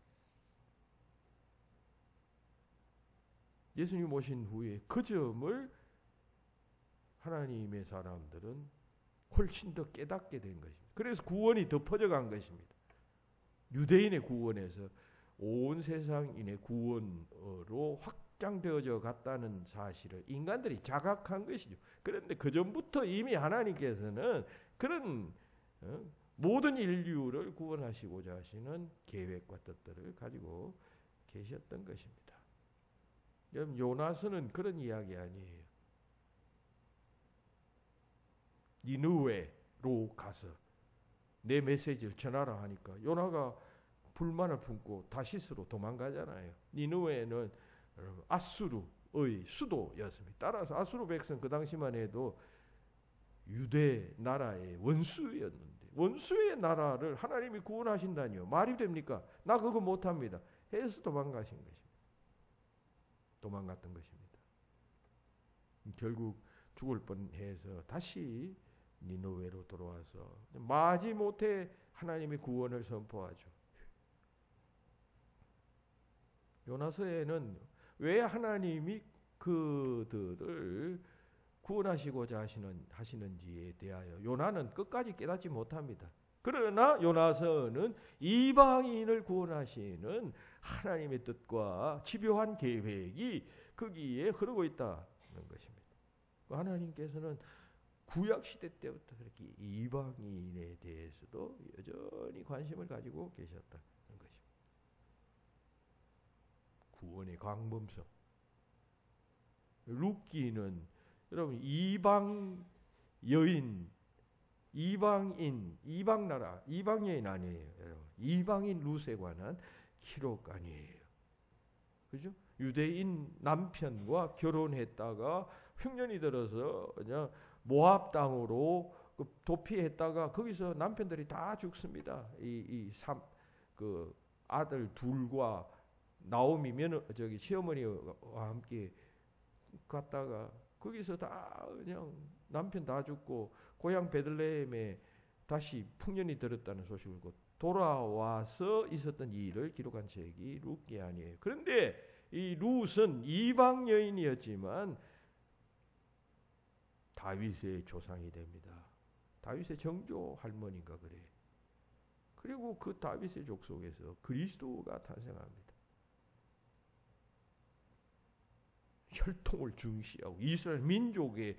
예수님 오신 후에 그 점을 하나님의 사람들은 훨씬 더 깨닫게 된 것입니다. 그래서 구원이 더 퍼져간 것입니다. 유대인의 구원에서 온 세상인의 구원으로 확장되어져 갔다는 사실을 인간들이 자각한 것이죠. 그런데 그 전부터 이미 하나님께서는 그런 모든 인류를 구원하시고자 하시는 계획과 뜻들을 가지고 계셨던 것입니다. 여러분 요나서는 그런 이야기 아니에요. 니느웨로 가서 내 메시지를 전하라 하니까 요나가 불만을 품고 다시스로 도망가잖아요. 니느웨는 아수르의 수도였습니다. 따라서 아수르 백성 그 당시만 해도 유대 나라의 원수였는데, 원수의 나라를 하나님이 구원하신다니요. 말이 됩니까? 나 그거 못합니다. 해서 도망가신 것입니다. 도망갔던 것입니다. 결국 죽을 뻔해서 다시 니느웨로 돌아와서 마지못해 하나님의 구원을 선포하죠. 요나서에는 왜 하나님이 그들을 구원하시고자 하시는지에 대하여 요나는 끝까지 깨닫지 못합니다. 그러나 요나서는 이방인을 구원하시는 하나님의 뜻과 집요한 계획이 거기에 흐르고 있다는 것입니다. 하나님께서는 구약시대 때부터 그렇게 이방인에 대해서도 여전히 관심을 가지고 계셨다는 것입니다. 구원의 광범성. 룻기는 여러분 이방 여인, 이방인, 이방나라, 이방 여인 아니에요. 여러분. 이방인 룻에 관한 기록 아니에요. 그죠? 유대인 남편과 결혼했다가 흉년이 들어서 그냥 모압 땅으로 도피했다가 거기서 남편들이 다 죽습니다. 그 아들 둘과 나오미 시어머니와 함께 갔다가 거기서 다 그냥 남편 다 죽고 고향 베들레헴에 다시 풍년이 들었다는 소식을 돌아와서 있었던 이 일을 기록한 책이 룻기 아니에요. 그런데 이 룻은 이방 여인이었지만 다윗의 조상이 됩니다. 다윗의 정조 할머니인가 그래. 그리고 그 다윗의 족속에서 그리스도가 탄생합니다. 혈통을 중시하고 이스라엘 민족의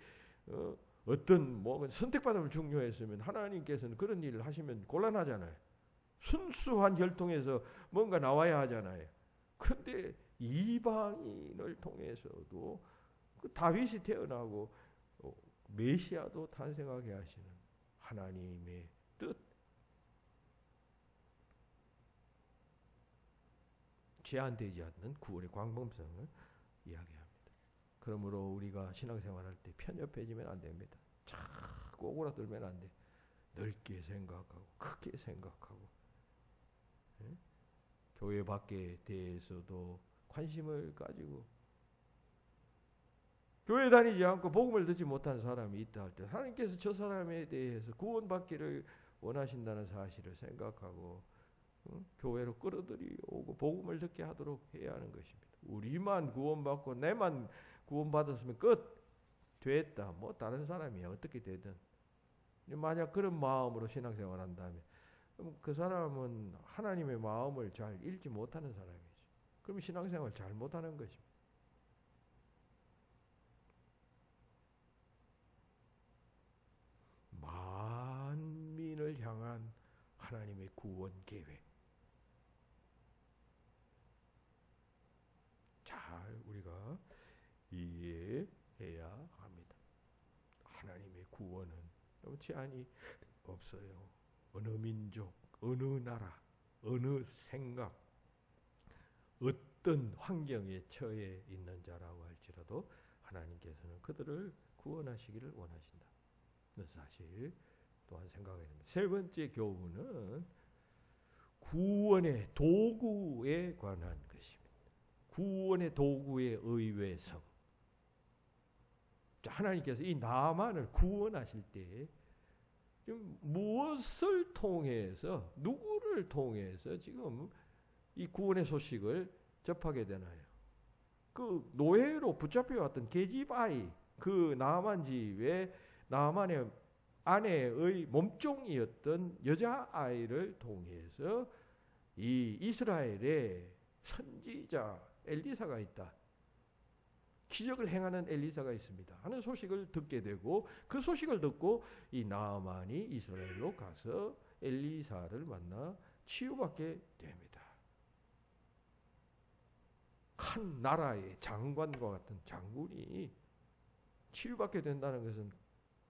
어떤 선택받음을 중요했으면 하나님께서는 그런 일을 하시면 곤란하잖아요. 순수한 혈통에서 뭔가 나와야 하잖아요. 그런데 이방인을 통해서도 그 다윗이 태어나고 메시아도 탄생하게 하시는 하나님의 뜻, 제한되지 않는 구원의 광범성을 이야기합니다. 그러므로 우리가 신앙생활할 때 편협해지면 안 됩니다. 자꾸 오그라들면 안 돼. 넓게 생각하고 크게 생각하고 교회 밖에 대해서도 관심을 가지고 교회 다니지 않고 복음을 듣지 못한 사람이 있다 할 때 하나님께서 저 사람에 대해서 구원받기를 원하신다는 사실을 생각하고 교회로 끌어들이고 복음을 듣게 하도록 해야 하는 것입니다. 우리만 구원받고 내만 구원받았으면 끝 됐다. 다른 사람이 어떻게 되든 만약 그런 마음으로 신앙생활 한다면 그럼 그 사람은 하나님의 마음을 잘 읽지 못하는 사람이죠. 그럼 신앙생활 잘 못하는 것입니다. 만민을 향한 하나님의 구원 계획 잘 우리가 이해해야 합니다. 하나님의 구원은 제한이 없어요. 어느 민족, 어느 나라, 어느 생각, 어떤 환경에 처해 있는 자라고 할지라도 하나님께서는 그들을 구원하시기를 원하신다. 그 사실 또한 생각해야 됩니다. 세 번째 교훈은 구원의 도구에 관한 것입니다. 구원의 도구의 의외성. 하나님께서 이 나만을 구원하실 때 무엇을 통해서 누구를 통해서 지금 이 구원의 소식을 접하게 되나요? 그 노예로 붙잡혀왔던 계집아이 그 나만 집에 나만의 아내의 몸종이었던 여자아이를 통해서 이 이스라엘의 선지자 엘리사가 있다. 기적을 행하는 엘리사가 있습니다. 하는 소식을 듣게 되고 그 소식을 듣고 이 나아만이 이스라엘로 가서 엘리사를 만나 치유받게 됩니다. 한 나라의 장관과 같은 장군이 치유받게 된다는 것은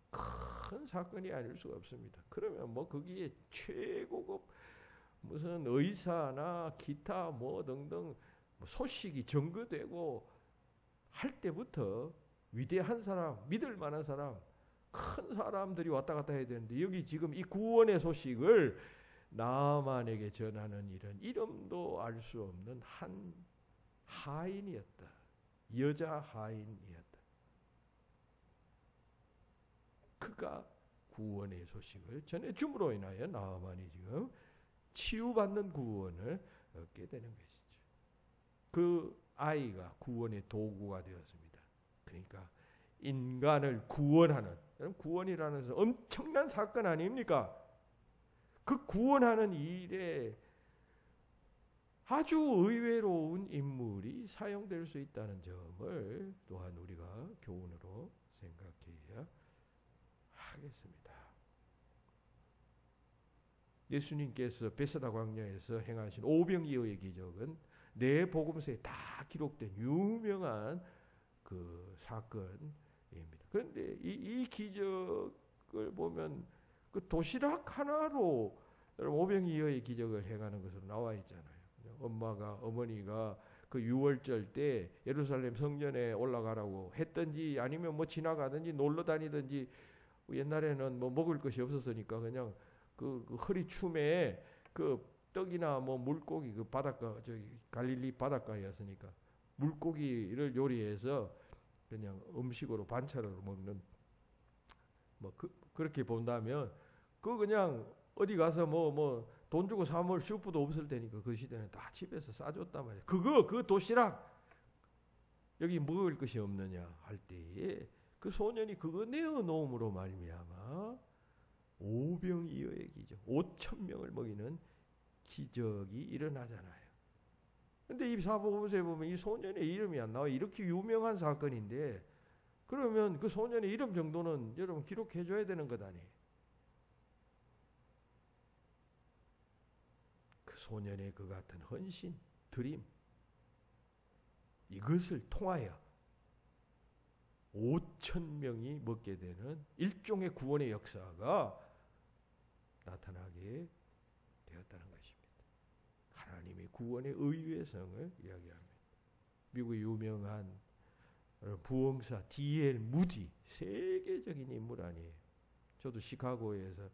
큰 사건이 아닐 수가 없습니다. 그러면 거기에 최고급 무슨 의사나 기타 등등 소식이 전거되고 할 때부터 위대한 사람, 믿을 만한 사람, 큰 사람들이 왔다 갔다 해야 되는데 여기 지금 이 구원의 소식을 나아만에게 전하는 일은 이름도 알 수 없는 한 하인이었다. 여자 하인이었다. 그가 구원의 소식을 전해줌으로 인하여 나아만이 지금 치유받는 구원을 얻게 되는 것이죠. 그 아이가 구원의 도구가 되었습니다. 그러니까 인간을 구원하는, 구원이라는 것은 엄청난 사건 아닙니까? 그 구원하는 일에 아주 의외로운 인물이 사용될 수 있다는 점을 또한 우리가 교훈으로 생각해야 하겠습니다. 예수님께서 베세다 광야에서 행하신 오병이어의 기적은 내 복음서에 다 기록된 유명한 그 사건입니다. 그런데 이 기적을 보면 그 도시락 하나로 오병이어의 기적을 해가는 것으로 나와 있잖아요. 어머니가 그 유월절 때 예루살렘 성전에 올라가라고 했든지 아니면 뭐 지나가든지 놀러 다니든지, 옛날에는 뭐 먹을 것이 없었으니까 그냥 그 허리춤에 그 떡이나 뭐 물고기, 그 바닷가, 저기 갈릴리 바닷가였으니까 물고기를 요리해서 그냥 음식으로 반찬으로 먹는, 뭐 그렇게 본다면 그 그냥 어디 가서 뭐 돈 주고 사 먹을 슈퍼도 없을 테니까 그 시대는 다 집에서 싸줬단 말이야. 그 도시락 여기 먹을 것이 없느냐 할 때에 그 소년이 그거 내어 놓음으로 말미암아 오병이어의 기적, 5,000명을 먹이는 기적이 일어나잖아요. 근데 이 사복음서에 보면 이 소년의 이름이 안 나와. 이렇게 유명한 사건인데, 그러면 그 소년의 이름 정도는 여러분 기록해 줘야 되는 것 아니에요. 그 소년의 그 같은 헌신, 드림, 이것을 통하여 5,000명이 먹게 되는 일종의 구원의 역사가 나타나게 되었다는 것입니다. 하나님의 구원의 의외성을 이야기합니다. 미국의 유명한 부흥사 D.L. 무디, 세계적인 인물 아니에요. 저도 시카고에서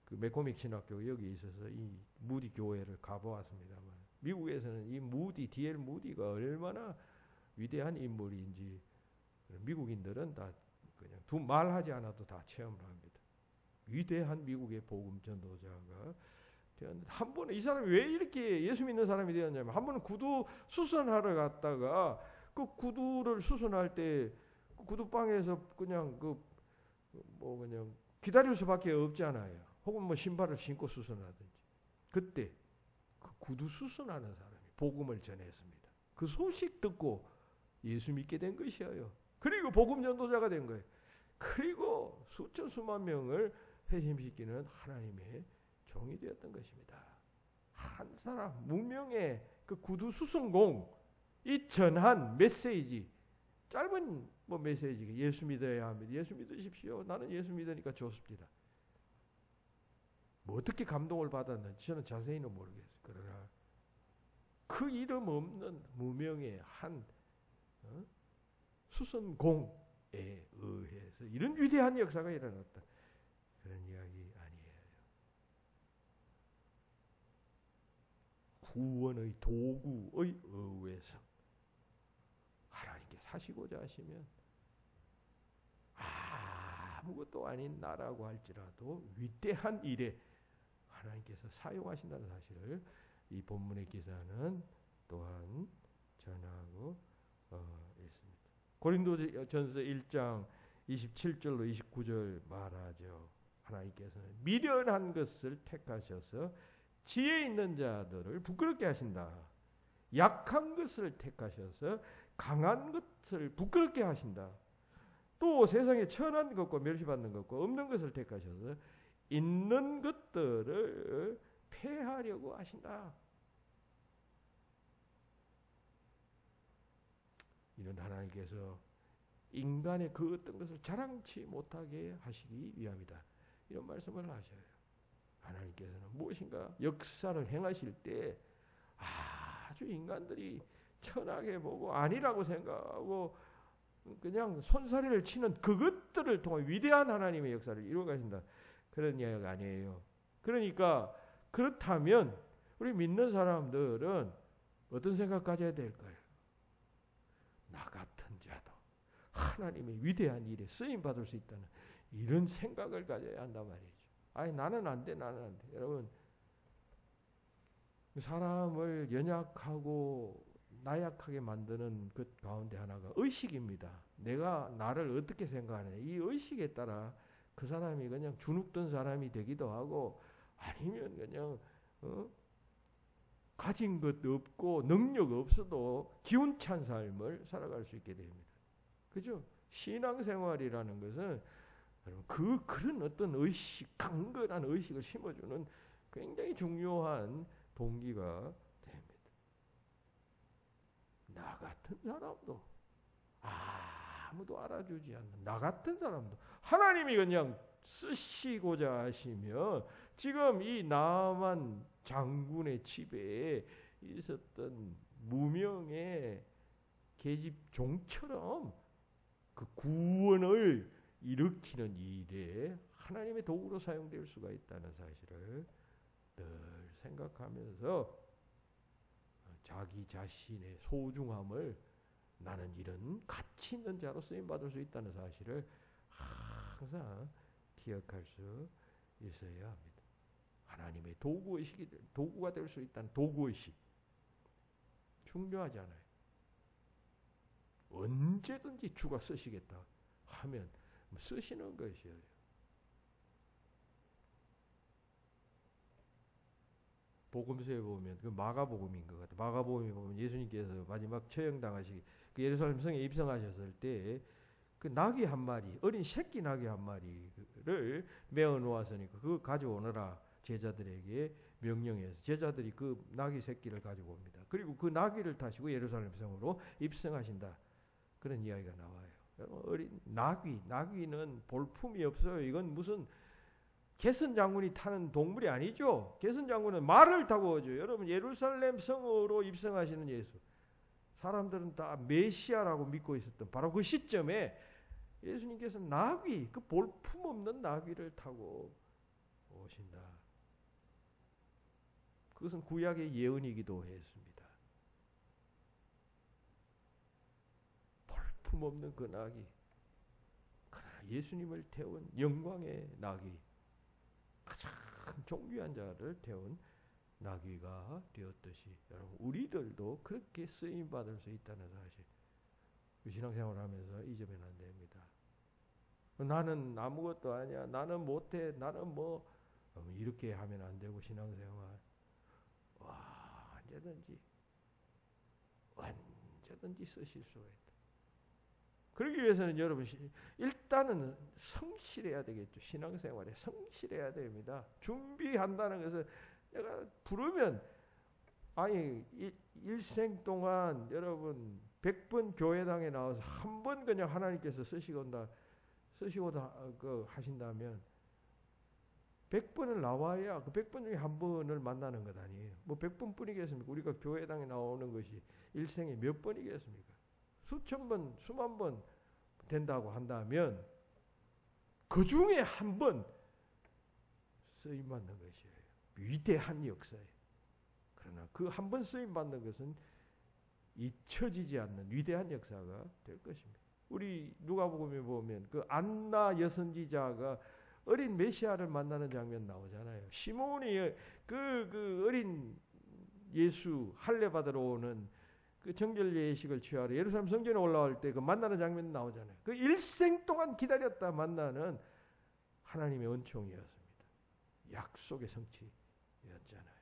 그 맥코믹 신학교 여기 있어서 이 무디 교회를 가보았습니다만, 미국에서는 이 무디, D.L. 무디가 얼마나 위대한 인물인지 미국인들은 다 그냥 두 말하지 않아도 다 체험을 합니다. 위대한 미국의 복음 전도자가 되었는데, 한 번은 이 사람이 왜 이렇게 예수 믿는 사람이 되었냐면, 한 번은 구두 수선하러 갔다가 그 구두를 수선할 때 그 구두방에서 그냥 그냥 기다릴 수밖에 없잖아요. 혹은 뭐 신발을 신고 수선하든지. 그때 그 구두 수선하는 사람이 복음을 전했습니다. 그 소식 듣고 예수 믿게 된 것이에요. 그리고 복음 전도자가 된 거예요. 그리고 수천 수만 명을 회심시키는 하나님의 종이 되었던 것입니다. 한 사람 무명의 그 구두 수선공, 이 전한 메시지, 짧은 뭐 메시지가 예수 믿어야 합니다. 예수 믿으십시오. 나는 예수 믿으니까 좋습니다. 뭐 어떻게 감동을 받았는지 저는 자세히는 모르겠어요. 그러나 그 이름 없는 무명의 한 수선공에 의해서 이런 위대한 역사가 일어났다. 그런 이야기 아니에요. 구원의 도구의 의외성. 하나님께 사시고자 하시면 아무것도 아닌 나라고 할지라도 위대한 일에 하나님께서 사용하신다는 사실을 이 본문의 기사는 또한 전하고 있습니다. 고린도전서 1장 27절로 29절 말하죠. 하나님께서는 미련한 것을 택하셔서 지혜 있는 자들을 부끄럽게 하신다. 약한 것을 택하셔서 강한 것을 부끄럽게 하신다. 또 세상에 천한 것과 멸시받는 것과 없는 것을 택하셔서 있는 것들을 폐하려고 하신다. 이는 하나님께서 인간의 그 어떤 것을 자랑치 못하게 하시기 위함이다. 이런 말씀을 하셔요. 하나님께서는 무엇인가 역사를 행하실 때 아주 인간들이 천하게 보고 아니라고 생각하고 그냥 손사래를 치는 그것들을 통해 위대한 하나님의 역사를 이루어 가신다. 그런 이야기가 아니에요. 그러니까 그렇다면 우리 믿는 사람들은 어떤 생각 가져야 될까요? 나 같은 자도 하나님의 위대한 일에 쓰임 받을 수 있다는 이런 생각을 가져야 한단 말이죠. 아니 나는 안 돼, 나는 안 돼. 여러분, 사람을 연약하고 나약하게 만드는 그 가운데 하나가 의식입니다. 내가 나를 어떻게 생각하느냐. 이 의식에 따라 그 사람이 그냥 주눅든 사람이 되기도 하고, 아니면 그냥 가진 것 없고 능력 없어도 기운찬 삶을 살아갈 수 있게 됩니다. 그죠? 신앙생활이라는 것은 그런 어떤 의식, 강건한 의식을 심어주는 굉장히 중요한 동기가 됩니다. 나 같은 사람도 아무도 알아주지 않는 나 같은 사람도 하나님이 그냥 쓰시고자 하시며 지금 이 나만 장군의 집에 있었던 무명의 계집 종처럼 그 구원을 일으키는 일에 하나님의 도구로 사용될 수가 있다는 사실을 늘 생각하면서 자기 자신의 소중함을 나는 이런 가치 있는 자로 쓰임받을 수 있다는 사실을 항상 기억할 수 있어야 합니다. 하나님의 도구가 될 수 있다는 도구의식 중요하잖아요. 언제든지 주가 쓰시겠다 하면 쓰시는 것이에요. 복음서에 보면 그 마가복음인 것 같아요. 마가복음에 보면 예수님께서 마지막 처형당하시기 그 예루살렘 성에 입성하셨을 때 그 나귀 한 마리, 어린 새끼 나귀 한 마리를 메어 놓았으니까 그거 가져오너라 제자들에게 명령해서 제자들이 그 나귀 새끼를 가지고 옵니다. 그리고 그 나귀를 타시고 예루살렘 성으로 입성하신다. 그런 이야기가 나와요. 어린 나귀는 볼품이 없어요. 이건 무슨 게슨 장군이 타는 동물이 아니죠. 게슨 장군은 말을 타고 오죠. 여러분 예루살렘 성으로 입성하시는 예수. 사람들은 다 메시아라고 믿고 있었던 바로 그 시점에 예수님께서 나귀, 그 볼품 없는 나귀를 타고 오신다. 그것은 구약의 예언이기도 했습니다. 볼품 없는 그 나귀. 그러나 예수님을 태운 영광의 나귀. 가장 존귀한 자를 태운 나귀가 되었듯이 여러분 우리들도 그렇게 쓰임 받을 수 있다는 사실. 신앙생활을 하면서 잊으면 안 됩니다. 나는 아무것도 아니야. 나는 못해. 나는 뭐 이렇게 하면 안 되고 신앙생활 언제든지 쓰실 수가 있다. 그러기 위해서는 여러분 일단은 성실해야 되겠죠. 신앙생활에 성실해야 됩니다. 준비한다는 것은 내가 부르면 아니 일생 동안 여러분 100번 교회당에 나와서 한 번 그냥 하나님께서 쓰시고다 하신다면 100번을 나와야 그 100번 중에 한 번을 만나는 것 아니에요. 뭐 100번 뿐이겠습니까? 우리가 교회당에 나오는 것이 일생에 몇 번이겠습니까? 수천 번, 수만 번 된다고 한다면 그 중에 한 번 쓰임 받는 것이에요. 위대한 역사예요. 그러나 그 한 번 쓰임 받는 것은 잊혀지지 않는 위대한 역사가 될 것입니다. 우리 누가복음에 보면 그 안나 여선지자가 어린 메시아를 만나는 장면 나오잖아요. 시몬이 그 어린 예수 할례 받으러 오는 그 정결 예식을 취하러 예루살렘 성전에 올라올 때 그 만나는 장면 나오잖아요. 그 일생 동안 기다렸다 만나는 하나님의 은총이었습니다. 약속의 성취였잖아요.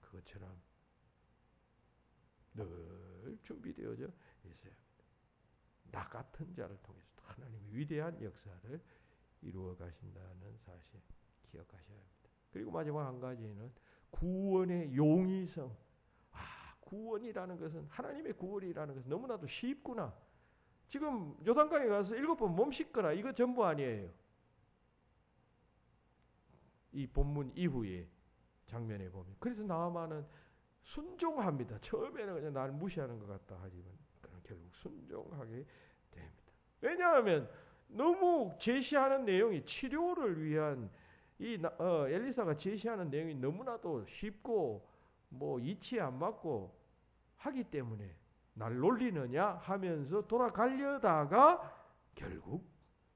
그것처럼 늘 준비되어져 있어야 합니다. 나 같은 자를 통해서 하나님의 위대한 역사를 이루어 가신다는 사실 기억하셔야 합니다. 그리고 마지막 한 가지는 구원의 용의성. 구원이라는 것은 하나님의 구원이라는 것은 너무나도 쉽구나. 지금 요단강에 가서 7번 몸 씻거라. 이거 전부 아니에요. 이 본문 이후에 장면에 보면. 그래서 나아만은 순종합니다. 처음에는 그냥 나를 무시하는 것 같다 하지만 결국 순종하게 됩니다. 왜냐하면 너무 제시하는 내용이 치료를 위한 엘리사가 제시하는 내용이 너무나도 쉽고 뭐 이치에 안 맞고 하기 때문에 날 놀리느냐 하면서 돌아가려다가 결국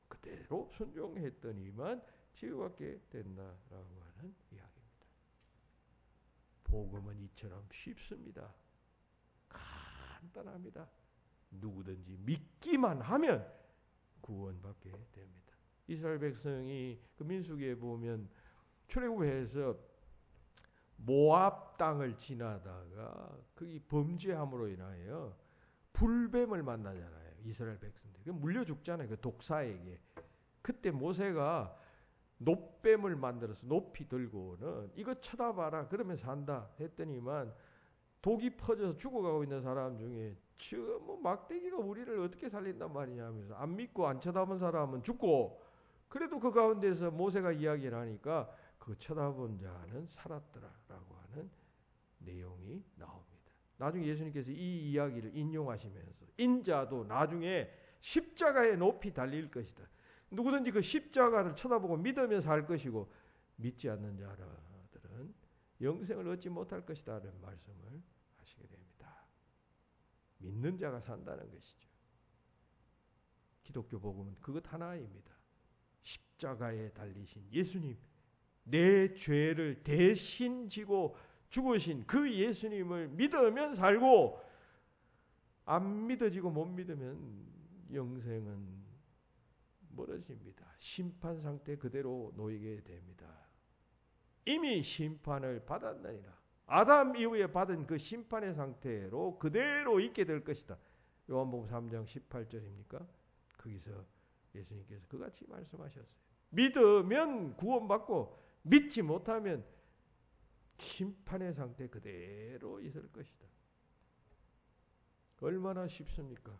그대로 순종했더니만 치유받게 된다라고 하는 이야기입니다. 복음은 이처럼 쉽습니다. 간단합니다. 누구든지 믿기만 하면 구원받게 됩니다. 이스라엘 백성이 그 민수기에 보면 출애굽해서 모압 땅을 지나다가 거기 범죄함으로 인하여 불뱀을 만나잖아요. 이스라엘 백성들. 물려 죽잖아요. 그 독사에게. 그때 모세가 놋뱀을 만들어서 높이 들고는 이거 쳐다봐라. 그러면 산다. 했더니만 독이 퍼져서 죽어가고 있는 사람 중에 지금 뭐 막대기가 우리를 어떻게 살린단 말이냐 하면서 안 믿고 안 쳐다본 사람은 죽고, 그래도 그 가운데서 모세가 이야기를 하니까 그 쳐다본 자는 살았더라라고 하는 내용이 나옵니다. 나중에 예수님께서 이 이야기를 인용하시면서 인자도 나중에 십자가에 높이 달릴 것이다. 누구든지 그 십자가를 쳐다보고 믿으며 살 것이고 믿지 않는 자들은 영생을 얻지 못할 것이다라는 말씀을 하시게 됩니다. 믿는 자가 산다는 것이죠. 기독교 복음은 그것 하나입니다. 십자가에 달리신 예수님, 내 죄를 대신 지고 죽으신 그 예수님을 믿으면 살고, 안 믿어지고 못 믿으면 영생은 멀어집니다. 심판 상태 그대로 놓이게 됩니다. 이미 심판을 받았느니라. 아담 이후에 받은 그 심판의 상태로 그대로 있게 될 것이다. 요한복음 3장 18절입니까? 거기서 예수님께서 그같이 말씀하셨어요. 믿으면 구원받고 믿지 못하면 심판의 상태 그대로 있을 것이다. 얼마나 쉽습니까?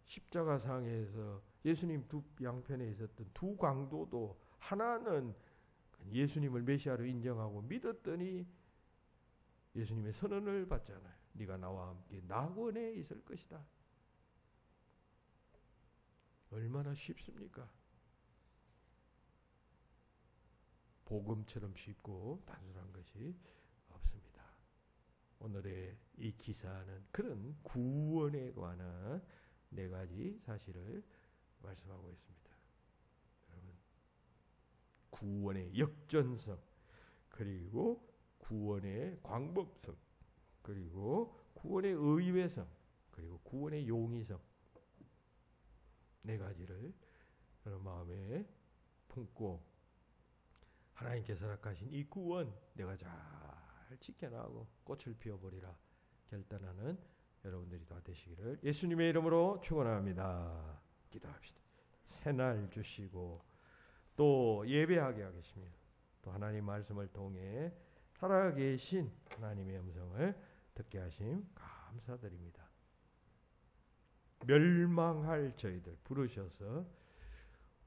십자가상에서 예수님 두 양편에 있었던 두 강도도 하나는 예수님을 메시아로 인정하고 믿었더니 예수님의 선언을 받잖아요. 네가 나와 함께 낙원에 있을 것이다. 얼마나 쉽습니까? 복음처럼 쉽고 단순한 것이 없습니다. 오늘의 이 기사는 그런 구원에 관한 네 가지 사실을 말씀하고 있습니다. 여러분, 구원의 역전성, 그리고 구원의 광범성, 그리고 구원의 의외성, 그리고 구원의 용이성, 네 가지를 여러분 마음에 품고 하나님께서 허락하신 이 구원 내가 잘 지켜나가고 꽃을 피워버리라 결단하는 여러분들이 다 되시기를 예수님의 이름으로 축원합니다. 기도합시다. 새날 주시고 또 예배하게 하겠으며 또 하나님 말씀을 통해 살아계신 하나님의 음성을 듣게 하심 감사드립니다. 멸망할 저희들 부르셔서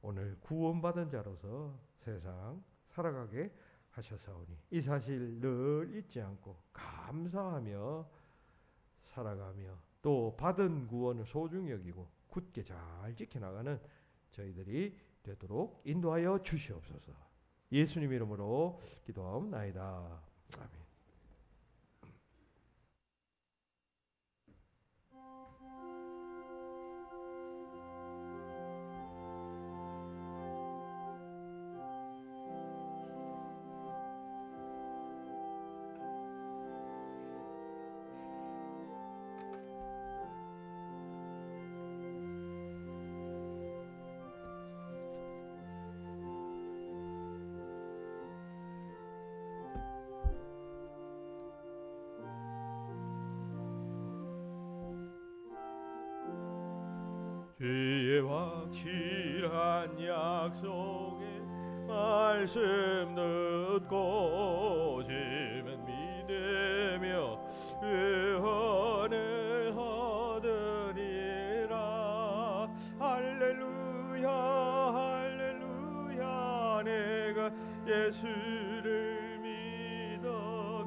오늘 구원받은 자로서 세상 살아가게 하셨사오니 이 사실 늘 잊지 않고 감사하며 살아가며 또 받은 구원을 소중히 여기고 굳게 잘 지켜나가는 저희들이 되도록 인도하여 주시옵소서. 예수님 이름으로 기도하옵나이다. 아멘. 주의 확실한 약속에 말씀 듣고 지면 믿으며 구원을 얻으리라. 할렐루야 할렐루야 내가 예수를 믿어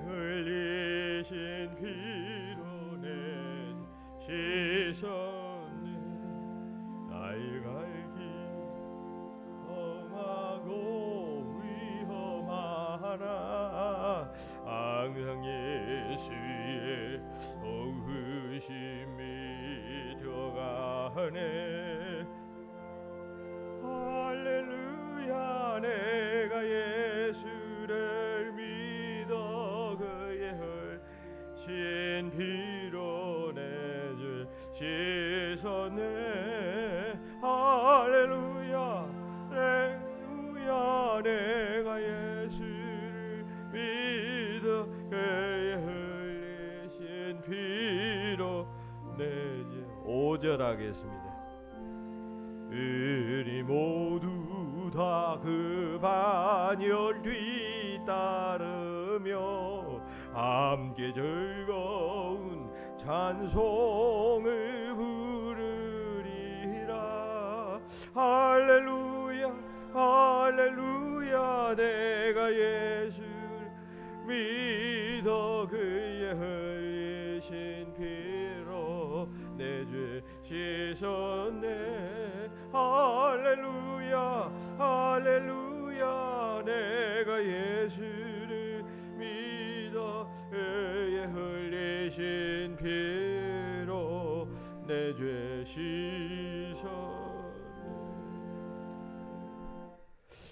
흘리신 피로 낸 시선은 날 갈기 험하고 위험하나 항상 예수의 도우심이 들어가네. 할렐루야 내가 예수를 믿어 그의 흘신 피로 내줄 시선에 할렐루야 할렐루야 내가 예수를 믿어 그의 구별하겠습니다. 우리 모두 다 그 반열 뒤따르며 함께 즐거운 찬송을 부르리라. 할렐루야 할렐루야. 내가 예수를 믿어 그의 흘리신 피로 내 죄 씻었네. 할렐루야 할렐루야. 내가 예수를 믿어 그의 흘리신 피로 내 죄 씻었네.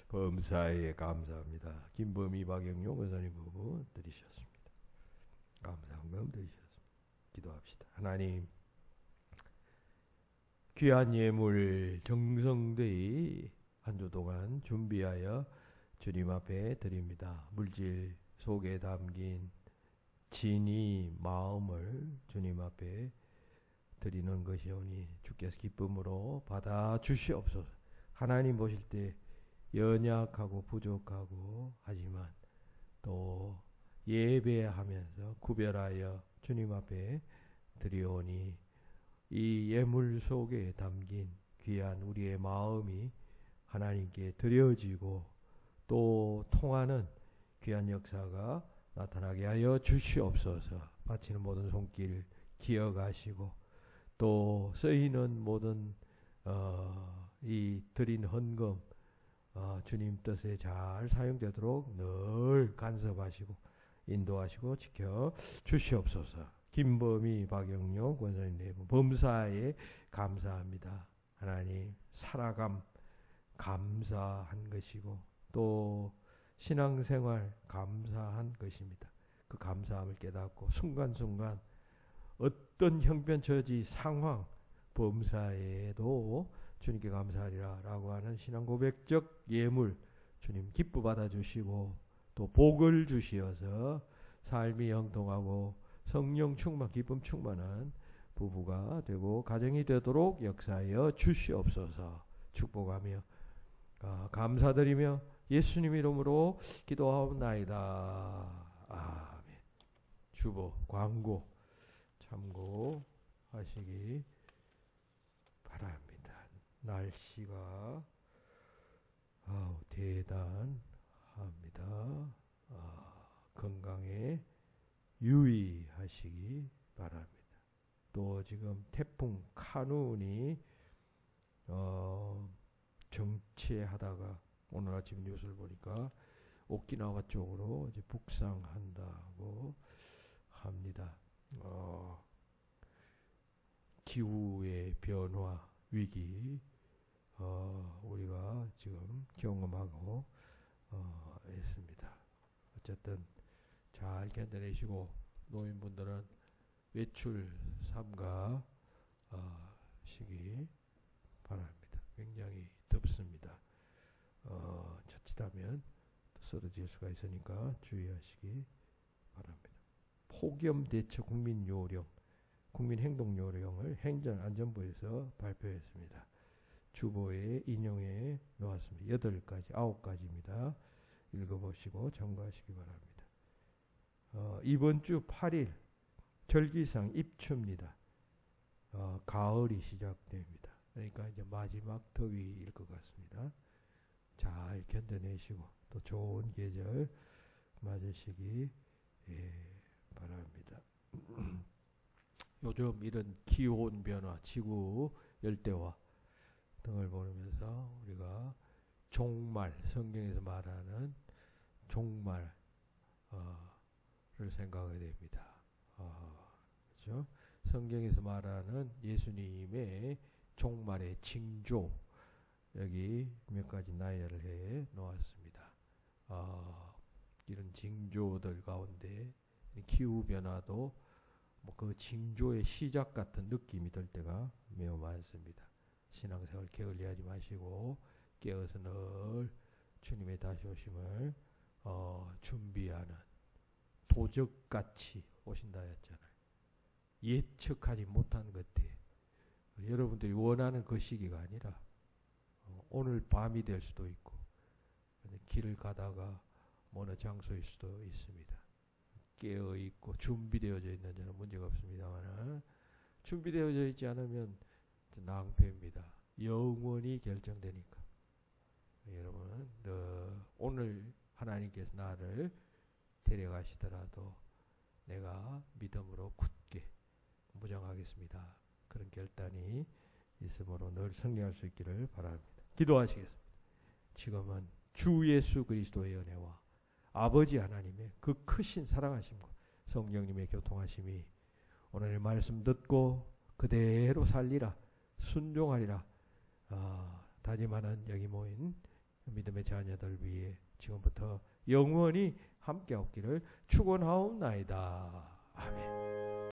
범사에 감사합니다. 김범희 박영용 권사님 부부 드리셨습니다. 감사함 드리셨습니다. 기도합시다. 하나님, 귀한 예물 정성되이 한 주 동안 준비하여 주님 앞에 드립니다. 물질 속에 담긴 진이 마음을 주님 앞에 드리는 것이오니 주께서 기쁨으로 받아 주시옵소서. 하나님 보실 때 연약하고 부족하고 하지만 또 예배하면서 구별하여 주님 앞에 드리오니 이 예물 속에 담긴 귀한 우리의 마음이 하나님께 드려지고 또 통하는 귀한 역사가 나타나게 하여 주시옵소서. 바치는 모든 손길 기억하시고 또 쓰이는 모든 이 드린 헌금 주님 뜻에 잘 사용되도록 늘 간섭하시고 인도하시고 지켜 주시옵소서. 김범희 박영용 권사님 네 분 범사에 감사합니다. 하나님 살아감 감사한 것이고 또 신앙생활 감사한 것입니다. 그 감사함을 깨닫고 순간순간 어떤 형편처지 상황 범사에도 주님께 감사하리라 라고 하는 신앙 고백적 예물 주님 기뻐 받아주시고 또 복을 주시어서 삶이 형통하고 성령 충만 기쁨 충만한 부부가 되고 가정이 되도록 역사하여 주시옵소서. 축복하며 감사드리며 예수님 이름으로 기도하옵나이다. 아멘. 주보 광고 참고하시기 바랍니다. 날씨가 대단합니다. 건강에 유의하시기 바랍니다. 또 지금 태풍 카눈이 정체하다가 오늘 아침 뉴스를 보니까 오키나와 쪽으로 이제 북상한다고 합니다. 기후의 변화 위기 우리가 지금 경험하고 있습니다. 어쨌든 잘 견뎌내시고 노인분들은 외출 삼가 시기 바랍니다. 굉장히 덥습니다. 자칫하면 쓰러질 수가 있으니까 주의하시기 바랍니다. 폭염 대처 국민 요령, 국민 행동 요령을 행정안전부에서 발표했습니다. 주보에 인용해 놓았습니다. 8가지, 9가지입니다. 읽어보시고 참고하시기 바랍니다. 이번 주 8일 절기상 입추입니다. 가을이 시작됩니다. 그러니까 이제 마지막 더위일 것 같습니다. 잘 견뎌내시고 또 좋은 계절 맞으시기 바랍니다. 요즘 이런 기온 변화, 지구 열대화 등을 보면서 우리가 종말, 성경에서 말하는 종말을 생각하게 됩니다. 그렇죠? 성경에서 말하는 예수님의 종말의 징조, 여기 몇 가지 나열을 해 놓았습니다. 이런 징조들 가운데 기후 변화도 뭐 그 징조의 시작 같은 느낌이 들 때가 매우 많습니다. 신앙생활 게을리하지 마시고 깨어서 늘 주님의 다시 오심을 준비하는 도적같이 오신다 했잖아요. 예측하지 못한 것에 여러분들이 원하는 그 시기가 아니라 오늘 밤이 될 수도 있고 길을 가다가 어느 장소일 수도 있습니다. 깨어 있고 준비되어져 있는 자는 문제가 없습니다만 준비되어져 있지 않으면 낭패입니다. 영원히 결정되니까. 여러분, 오늘 하나님께서 나를 데려가시더라도 내가 믿음으로 굳게 무장하겠습니다. 그런 결단이 있으므로 늘 승리할 수 있기를 바랍니다. 기도하시겠습니다. 지금은 주 예수 그리스도의 은혜와 아버지 하나님의 그 크신 사랑하심과 성령님의 교통하심이 오늘 말씀 듣고 그대로 살리라, 순종하리라 다짐하는 여기 모인 믿음의 자녀들 위해 지금부터 영원히 함께 없기를 축원하옵나이다. 아멘.